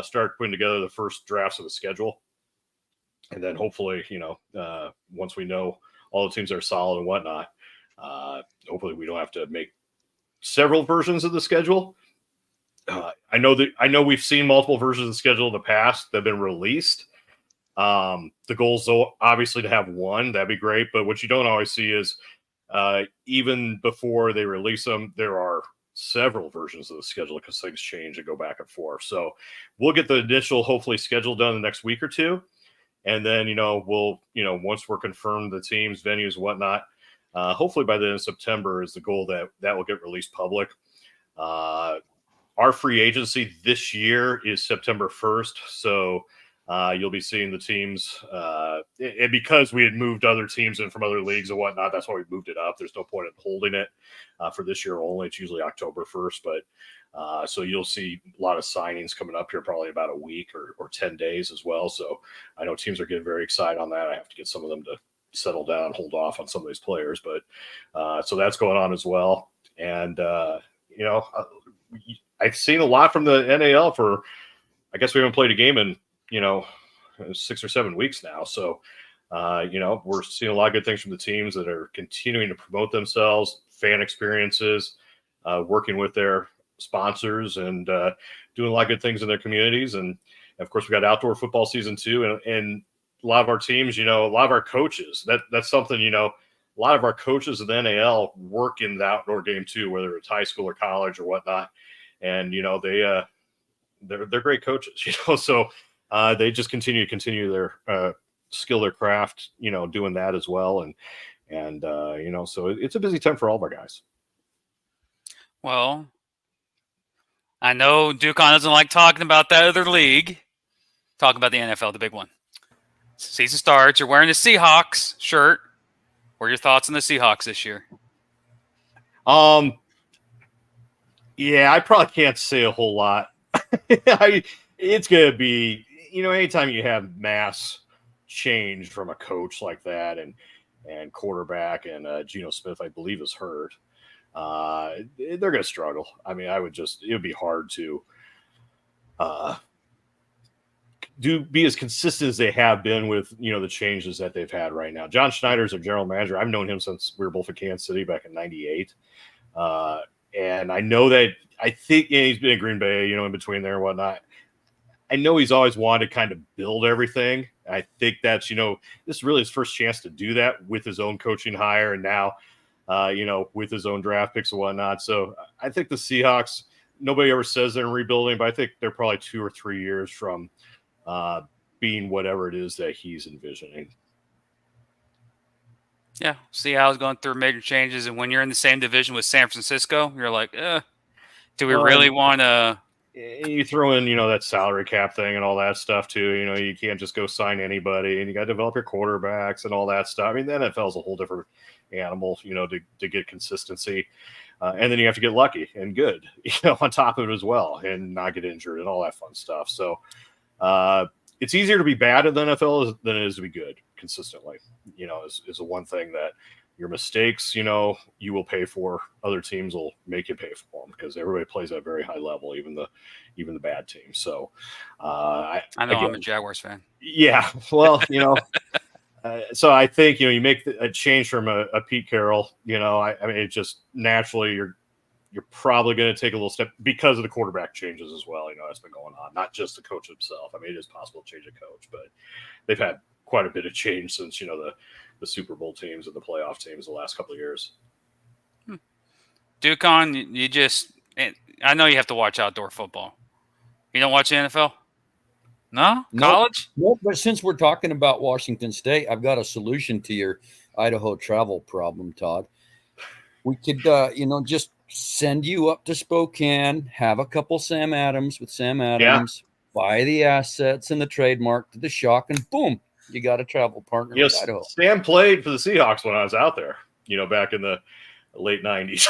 Speaker 6: start putting together the first drafts of the schedule. And then hopefully, once we know all the teams are solid and whatnot, hopefully we don't have to make several versions of the schedule. I know we've seen multiple versions of the schedule in the past that have been released. The goal is obviously to have one. That'd be great. But what you don't always see is even before they release them, there are several versions of the schedule because things change and go back and forth. So we'll get the initial, hopefully, schedule done in the next week or two. And then, we'll, once we're confirmed the teams, venues, whatnot, hopefully by the end of September is the goal that will get released public. Our free agency this year is September 1st. So you'll be seeing the teams. And because we had moved other teams in from other leagues and whatnot, that's why we moved it up. There's no point in holding it for this year only. It's usually October 1st. But so you'll see a lot of signings coming up here, probably about a week or 10 days as well. So I know teams are getting very excited on that. I have to get some of them to settle down and hold off on some of these players. But so that's going on as well. And, I've seen a lot from the NAL for, I guess we haven't played a game in, 6 or 7 weeks now. So, we're seeing a lot of good things from the teams that are continuing to promote themselves, fan experiences, working with their sponsors and doing a lot of good things in their communities. And of course, we got outdoor football season too. And a lot of our teams, a lot of our coaches, that's something, a lot of our coaches in the NAL work in the outdoor game too, whether it's high school or college or whatnot. And, they're great coaches, so they just continue their skill, their craft, doing that as well. And so it's a busy time for all of our guys.
Speaker 2: Well, I know Ducon doesn't like talking about that other league. Talk about the NFL, the big one. Season starts. You're wearing the Seahawks shirt. What are your thoughts on the Seahawks this year?
Speaker 6: Yeah, I probably can't say a whole lot. It's going to be, anytime you have mass change from a coach like that and quarterback and Geno Smith, I believe, is hurt, they're going to struggle. I mean, it would be hard to be as consistent as they have been with, the changes that they've had right now. John Schneider's their general manager. I've known him since we were both in Kansas City back in '98. And I know that I think he's been in Green Bay, in between there and whatnot. I know he's always wanted to kind of build everything. I think that's, this is really his first chance to do that with his own coaching hire and now, with his own draft picks and whatnot. So I think the Seahawks, nobody ever says they're rebuilding, but I think they're probably 2 or 3 years from being whatever it is that he's envisioning.
Speaker 2: Yeah, Seattle's going through major changes, and when you're in the same division with San Francisco, you're like, do we really want to?
Speaker 6: You throw in, that salary cap thing and all that stuff too. You can't just go sign anybody, and you got to develop your quarterbacks and all that stuff. I mean, the NFL is a whole different animal, to get consistency. And then you have to get lucky and good, on top of it as well, and not get injured and all that fun stuff. So it's easier to be bad at the NFL than it is to be good consistently, is the one thing that your mistakes, you will pay for. Other teams will make you pay for them because everybody plays at a very high level, even the bad teams. So
Speaker 2: I know I'm a Jaguars fan.
Speaker 6: Yeah, well, so I think you make a change from a Pete Carroll. I mean, it just naturally you're probably going to take a little step because of the quarterback changes as well. That's been going on, not just the coach himself. I mean, it is possible to change a coach, but they've had quite a bit of change since the Super Bowl teams and the playoff teams the last couple of years.
Speaker 2: Ducon, I know you have to watch outdoor football. You don't watch the NFL? No? College?
Speaker 7: Nope, but since we're talking about Washington State, I've got a solution to your Idaho travel problem, Todd. We could, just send you up to Spokane, have a couple Sam Adams with Sam Adams, buy the assets and the trademark to the Shock, and boom, you got a travel partner with Idaho.
Speaker 6: Sam played for the Seahawks when I was out there, back in the late 90s.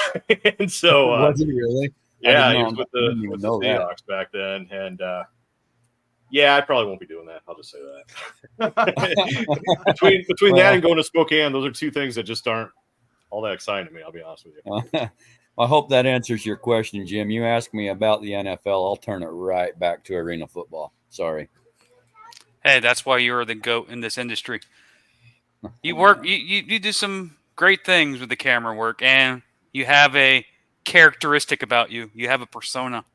Speaker 6: And so
Speaker 7: was he really?
Speaker 6: Yeah, he was with the Seahawks back then. And I probably won't be doing that. I'll just say that. between that and going to Spokane, those are two things that just aren't all that exciting to me, I'll be honest with you.
Speaker 7: I hope that answers your question, Jim. You asked me about the NFL. I'll turn it right back to arena football. Sorry.
Speaker 2: Hey, that's why you're the GOAT in this industry. You work, you do some great things with the camera work, and you have a characteristic about you. You have a persona.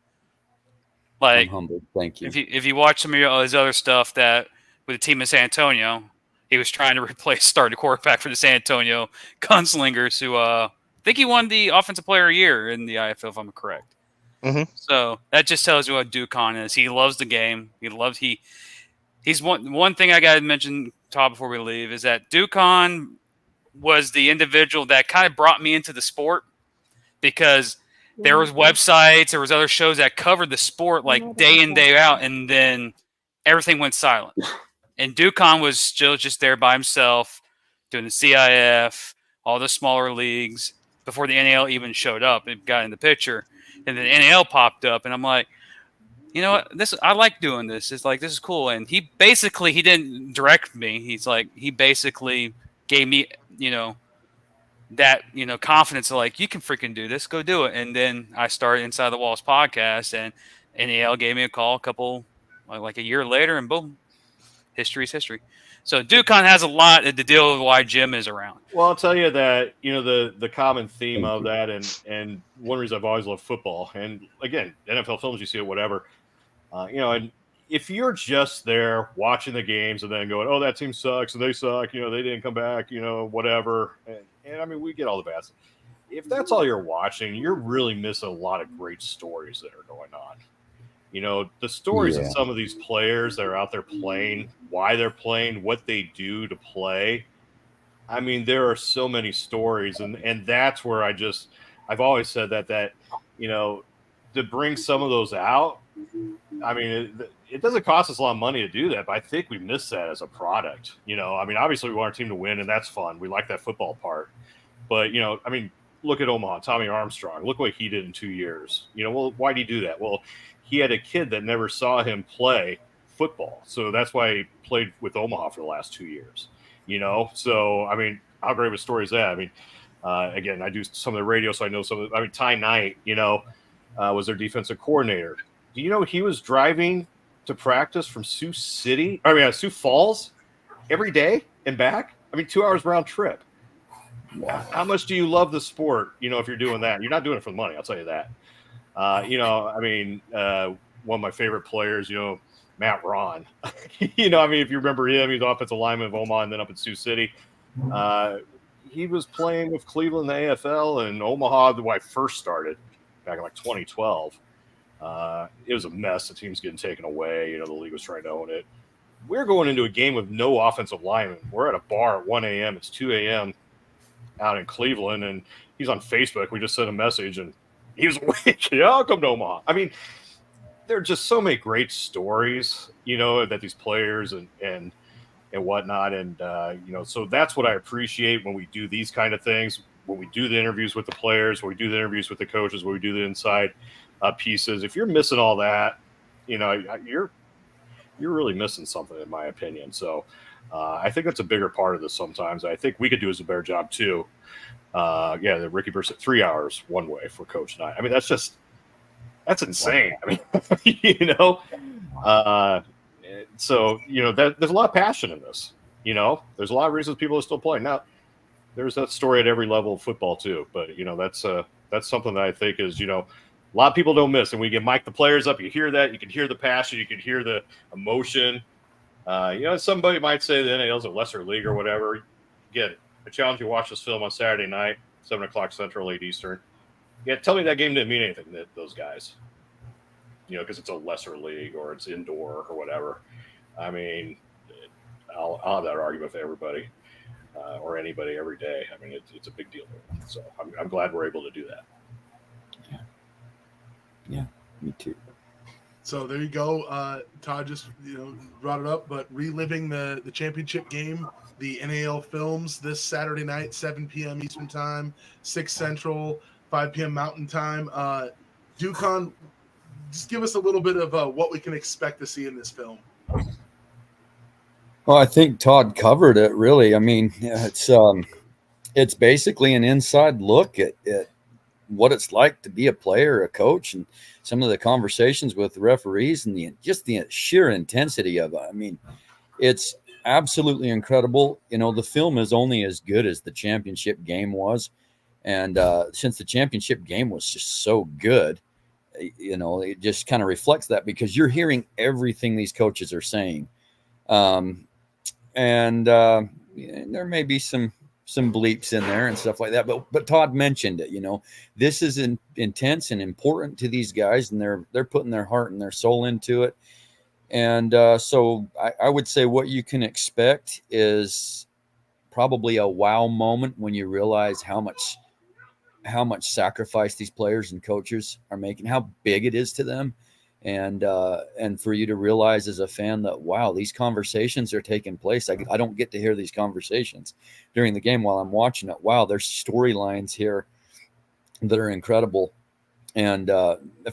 Speaker 2: Like,
Speaker 7: I'm humbled. Thank you.
Speaker 2: If you watch some of his other stuff that with the team in San Antonio, he was trying to replace starting quarterback for the San Antonio Gunslingers, who I think he won the Offensive Player of the Year in the IFL, if I'm correct.
Speaker 3: Mm-hmm.
Speaker 2: So that just tells you what Ducon is. He loves the game. He's one thing I got to mention, Todd, before we leave, is that Ducon was the individual that kind of brought me into the sport because there was websites, there was other shows that covered the sport like day in, day out, and then everything went silent. And Ducon was still just there by himself doing the CIF, all the smaller leagues before the NAL even showed up and got in the picture. And then NAL popped up, and I'm like, you know what? I like doing this. It's like, this is cool. And he didn't direct me. He basically gave me, that, confidence of like, you can freaking do this. Go do it. And then I started Inside the Walls podcast, and NAL gave me a call like a year later, and boom, history's history. So Ducon has a lot to deal with why Jim is around.
Speaker 6: Well, I'll tell you that, the common theme of that, and one reason I've always loved football, and again, NFL films, you see it, whatever, and if you're just there watching the games and then going, oh, that team sucks, and they suck, they didn't come back, whatever. And I mean, we get all the bad stuff. If that's all you're watching, you're really missing a lot of great stories that are going on. The stories of some of these players that are out there playing, why they're playing, what they do to play. I mean, there are so many stories, and that's where I've always said that to bring some of those out. I mean, it doesn't cost us a lot of money to do that, but I think we miss that as a product. I mean, obviously we want our team to win, and that's fun. We like that football part, but I mean, look at Omaha, Tommy Armstrong. Look what he did in 2 years. Well, why did he do that? Well, he had a kid that never saw him play football, so that's why he played with Omaha for the last 2 years. So I mean, how great of a story is that? I mean, again, I do some of the radio, so I know some of. I mean, Ty Knight, was their defensive coordinator. Do you know he was driving to practice from Sioux Falls every day and back? I mean, 2 hours round trip. Wow. How much do you love the sport? If you're doing that, you're not doing it for the money. I'll tell you that. I mean, one of my favorite players, Matt Ron. I mean, if you remember him, he's offensive lineman of Omaha and then up in Sioux City. He was playing with Cleveland in the AFL, and Omaha, when I first started back in like 2012. It was a mess. The team's getting taken away. The league was trying to own it. we're going into a game with no offensive lineman. We're at a bar at 1 a.m. It's 2 a.m. out in Cleveland, and he's on Facebook. We just sent a message, and he was awake. Yeah, I'll come to Omaha. I mean, there are just so many great stories, that these players and whatnot. And, so that's what I appreciate when we do these kind of things, when we do the interviews with the players, when we do the interviews with the coaches, when we do the inside pieces. If you're missing all that, you're really missing something, in my opinion. So I think that's a bigger part of this sometimes. I think we could do a better job too. The Ricky Burr said 3 hours one way for Coach and I mean, that's insane. I mean, so, there's a lot of passion in this, there's a lot of reasons people are still playing. Now, there's that story at every level of football too, but that's something that I think is, a lot of people don't miss. And we get mic the players up, you hear that, you can hear the passion, you can hear the emotion. Somebody might say the NAL is a lesser league or whatever. Again, I challenge you to watch this film on Saturday night, 7 o'clock Central, 8 Eastern. Yeah, tell me that game didn't mean anything to those guys. Because it's a lesser league or it's indoor or whatever. I mean, I'll have that argument with everybody or anybody every day. I mean, it's a big deal. So I'm glad we're able to do that.
Speaker 7: Yeah, me too.
Speaker 4: So there you go. Todd just brought it up, but reliving the championship game, the NAL films this Saturday night, 7 p.m. Eastern Time, 6 Central, 5 p.m. Mountain Time. Ducon, just give us a little bit of what we can expect to see in this film.
Speaker 7: Well, I think Todd covered it really. I mean, it's basically an inside look at what it's like to be a player, a coach, and some of the conversations with the referees and the sheer intensity of it. I mean, it's absolutely incredible. The film is only as good as the championship game was. And since the championship game was just so good, it just kind of reflects that because you're hearing everything these coaches are saying. And there may be some bleeps in there and stuff like that, but Todd mentioned it. This is intense and important to these guys, and they're putting their heart and their soul into it. And so I would say what you can expect is probably a wow moment when you realize how much sacrifice these players and coaches are making, how big it is to them. And for you to realize as a fan that, wow, these conversations are taking place. I don't get to hear these conversations during the game while I'm watching it. Wow, there's storylines here that are incredible. And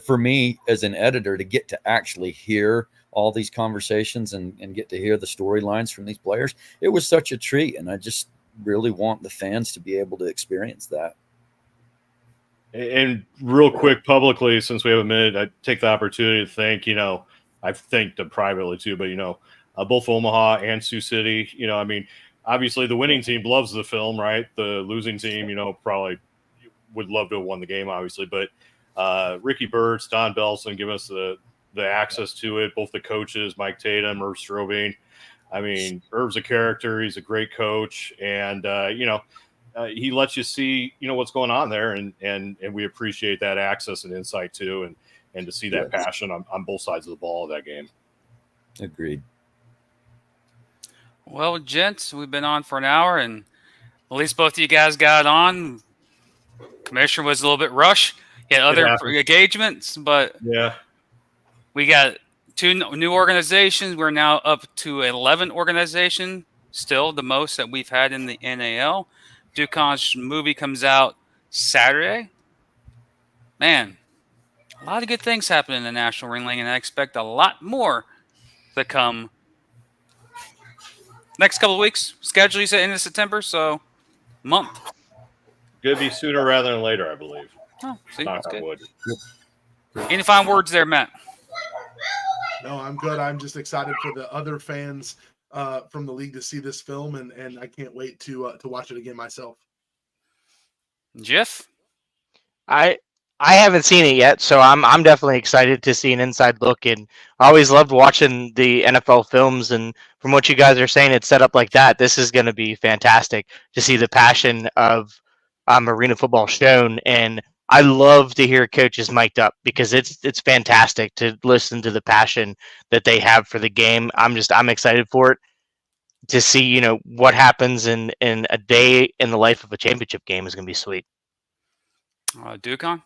Speaker 7: for me as an editor to get to actually hear all these conversations and get to hear the storylines from these players, it was such a treat. And I just really want the fans to be able to experience that.
Speaker 6: And real quick, publicly, since we have a minute, I take the opportunity to thank, I've thanked them privately too, but both Omaha and Sioux City, I mean, obviously the winning team loves the film, right? The losing team, probably would love to have won the game, obviously, but Ricky Bird, Don Belson give us the access to it, both the coaches, Mike Tatum, Irv Strobing. I mean, Irv's a character. He's a great coach. And, he lets you see, what's going on there, and we appreciate that access and insight too, and to see that passion on both sides of the ball of that game.
Speaker 7: Agreed.
Speaker 2: Well, gents, we've been on for an hour, and at least both of you guys got on. Commissioner was a little bit rushed. He had other engagements, but
Speaker 6: yeah,
Speaker 2: we got 2 new organizations. We're now up to 11 organizations, still the most that we've had in the NAL. Ducon's movie comes out Saturday. Man, a lot of good things happen in the National Ring League, and I expect a lot more to come next couple of weeks. Schedule, you said, end of September, so month.
Speaker 6: Could be sooner rather than later, I believe.
Speaker 2: Oh, see,
Speaker 6: Knock
Speaker 2: that's
Speaker 6: on
Speaker 2: good.
Speaker 6: wood.
Speaker 2: Any final words there, Matt?
Speaker 4: No, I'm good. I'm just excited for the other fans from the league to see this film, and I can't wait to watch it again myself.
Speaker 2: Jeff?
Speaker 3: I haven't seen it yet, so I'm definitely excited to see an inside look. And I always loved watching the NFL films, and from what you guys are saying, it's set up like that. This is going to be fantastic to see the passion of arena football shown. And I love to hear coaches mic'd up because it's fantastic to listen to the passion that they have for the game. I'm excited for it to see, what happens in a day in the life of a championship game is going to be sweet.
Speaker 2: Ducon?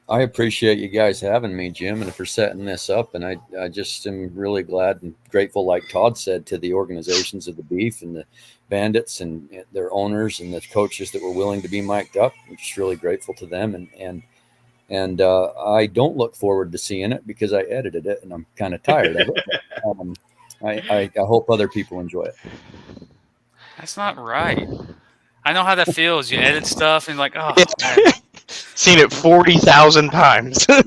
Speaker 7: I appreciate you guys having me, Jim, and for setting this up. And I just am really glad and grateful, like Todd said, to the organizations of the Beef and the Bandits and their owners and the coaches that were willing to be mic'd up. I'm just really grateful to them. And I don't look forward to seeing it because I edited it and I'm kind of tired of it. I hope other people enjoy it.
Speaker 2: That's not right. I know how that feels. You edit stuff and like, oh, man.
Speaker 3: Seen it 40,000 times.
Speaker 2: And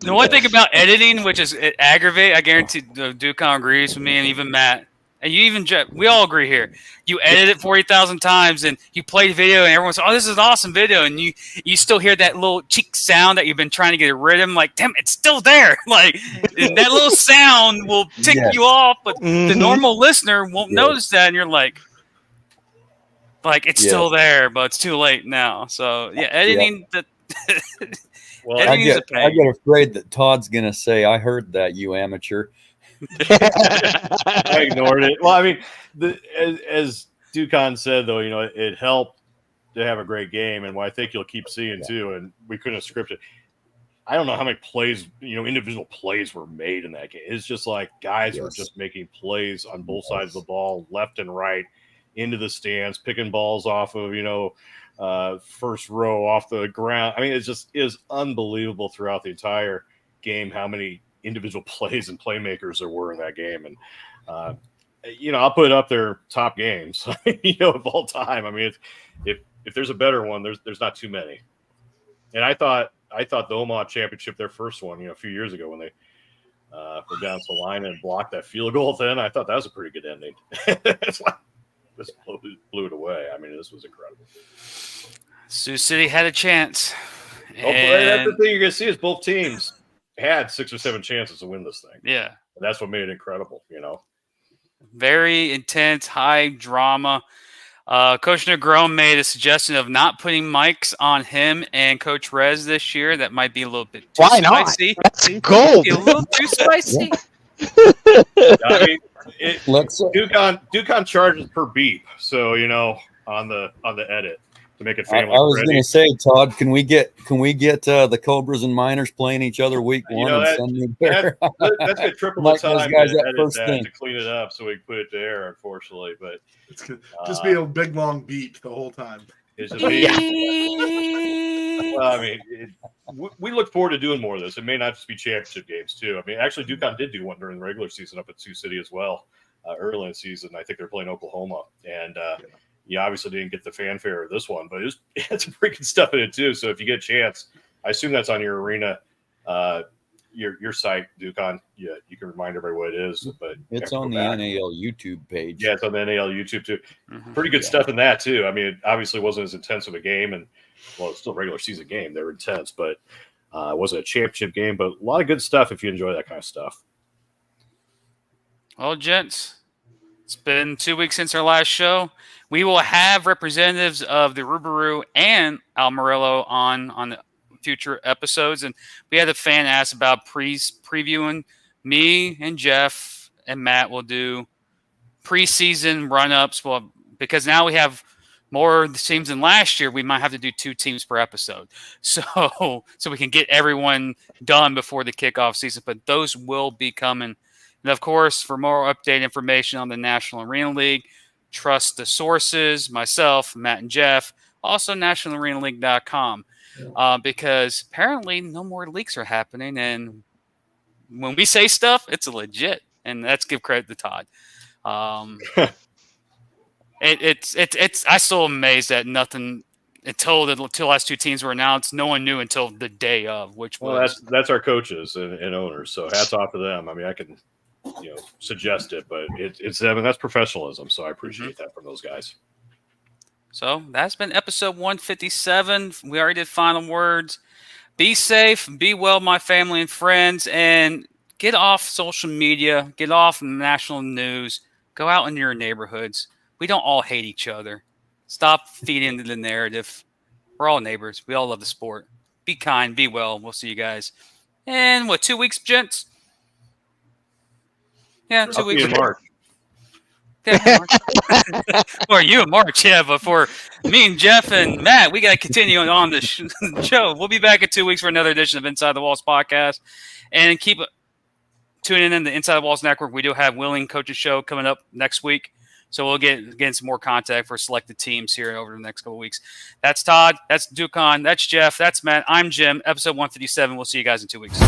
Speaker 2: the one thing about editing, which is it aggravates, I guarantee Ducon agrees with me, and even Matt, and you even Jeff, we all agree here. You edit it 40,000 times, and you play the video, and everyone's, oh, this is an awesome video, and you still hear that little cheek sound that you've been trying to get rid of. Like, damn, it's still there. Like that little sound will tick you off, but the normal listener won't notice that, and you're like it's still there, but it's too late now. So yeah, editing the.
Speaker 6: Well,
Speaker 7: I get afraid that Todd's gonna say, "I heard that, you amateur."
Speaker 6: I ignored it. Well, I mean, as Ducon said, though, it helped to have a great game, and what I think you'll keep seeing too. And we couldn't have scripted. I don't know how many plays, individual plays were made in that game. It's just like guys were just making plays on both sides of the ball, left and right, into the stands, picking balls off of, first row off the ground. I mean, it is unbelievable throughout the entire game how many individual plays and playmakers there were in that game. And, I'll put up their top games, of all time. I mean, if there's a better one, there's not too many. And I thought the Omaha Championship, their first one, a few years ago when they were down to the line and blocked that field goal, then I thought that was a pretty good ending. This blew it away. I mean, this was incredible.
Speaker 2: Sioux City had a chance.
Speaker 6: That's the thing you're going to see is both teams had 6 or 7 chances to win this thing.
Speaker 2: Yeah.
Speaker 6: And that's what made it incredible,
Speaker 2: Very intense, high drama. Coach Negron made a suggestion of not putting mics on him and Coach Rez this year. That might be a little bit too spicy.
Speaker 3: That's gold.
Speaker 2: A little too spicy.
Speaker 6: I mean, Ducon charges per beep, so on the edit to make it family.
Speaker 7: I was going to say, Todd, can we get the Cobras and Miners playing each other week one and send me there?
Speaker 6: That's a triple the time to clean it up, so we can put it there. Unfortunately, but
Speaker 4: it's just be a big long beep the whole time.
Speaker 6: It's just well, I mean, we look forward to doing more of this. It may not just be championship games too. I mean, actually, Ducon did do one during the regular season up at Sioux City as well. Early in the season, I think they're playing Oklahoma, and you obviously didn't get the fanfare of this one, but it had some freaking stuff in it too. So if you get a chance, I assume that's on your arena, your site, Ducon. Yeah, you can remind everybody what it is, but
Speaker 7: it's on the NAL YouTube page.
Speaker 6: Yeah, it's on the NAL YouTube too. Pretty good stuff in that too. I mean, it obviously wasn't as intense of a game, and it's still a regular season game. They were intense, but it wasn't a championship game. But a lot of good stuff if you enjoy that kind of stuff.
Speaker 2: Well, gents, it's been 2 weeks since our last show. We will have representatives of the Rubaru and Almarillo on the future episodes. And we had a fan ask about previewing. Me and Jeff and Matt will do preseason run-ups. Well, because now we have more teams than last year, we might have to do 2 teams per episode. So we can get everyone done before the kickoff season. But those will be coming. And, of course, for more updated information on the National Arena League, trust the sources, myself, Matt and Jeff, also nationalarenaleague.com, because apparently no more leaks are happening. And when we say stuff, it's legit. And let's give credit to Todd. I'm still amazed that nothing until the last 2 teams were announced. No one knew until the day of, which was.
Speaker 6: Well, that's our coaches and owners. So hats off to them. I mean, I can suggest it, but it's them, and that's professionalism. So I appreciate that from those guys.
Speaker 2: So that's been episode 157. We already did final words. Be safe, be well, my family and friends, and get off social media, get off national news, go out in your neighborhoods. We don't all hate each other. Stop feeding into the narrative. We're all neighbors. We all love the sport. Be kind. Be well. We'll see you guys. And 2 weeks, gents? Yeah, 2
Speaker 6: I'll see
Speaker 2: weeks.
Speaker 6: you in March.
Speaker 2: Yeah, March. Or you in March, yeah. But for me and Jeff and Matt, we got to continue on the show. We'll be back in 2 weeks for another edition of Inside the Walls podcast. And keep tuning in the Inside the Walls Network. We do have Willing Coaches Show coming up next week. So we'll get some more contact for selected teams here over the next couple of weeks. That's Todd. That's Ducon. That's Jeff. That's Matt. I'm Jim. Episode 157. We'll see you guys in 2 weeks.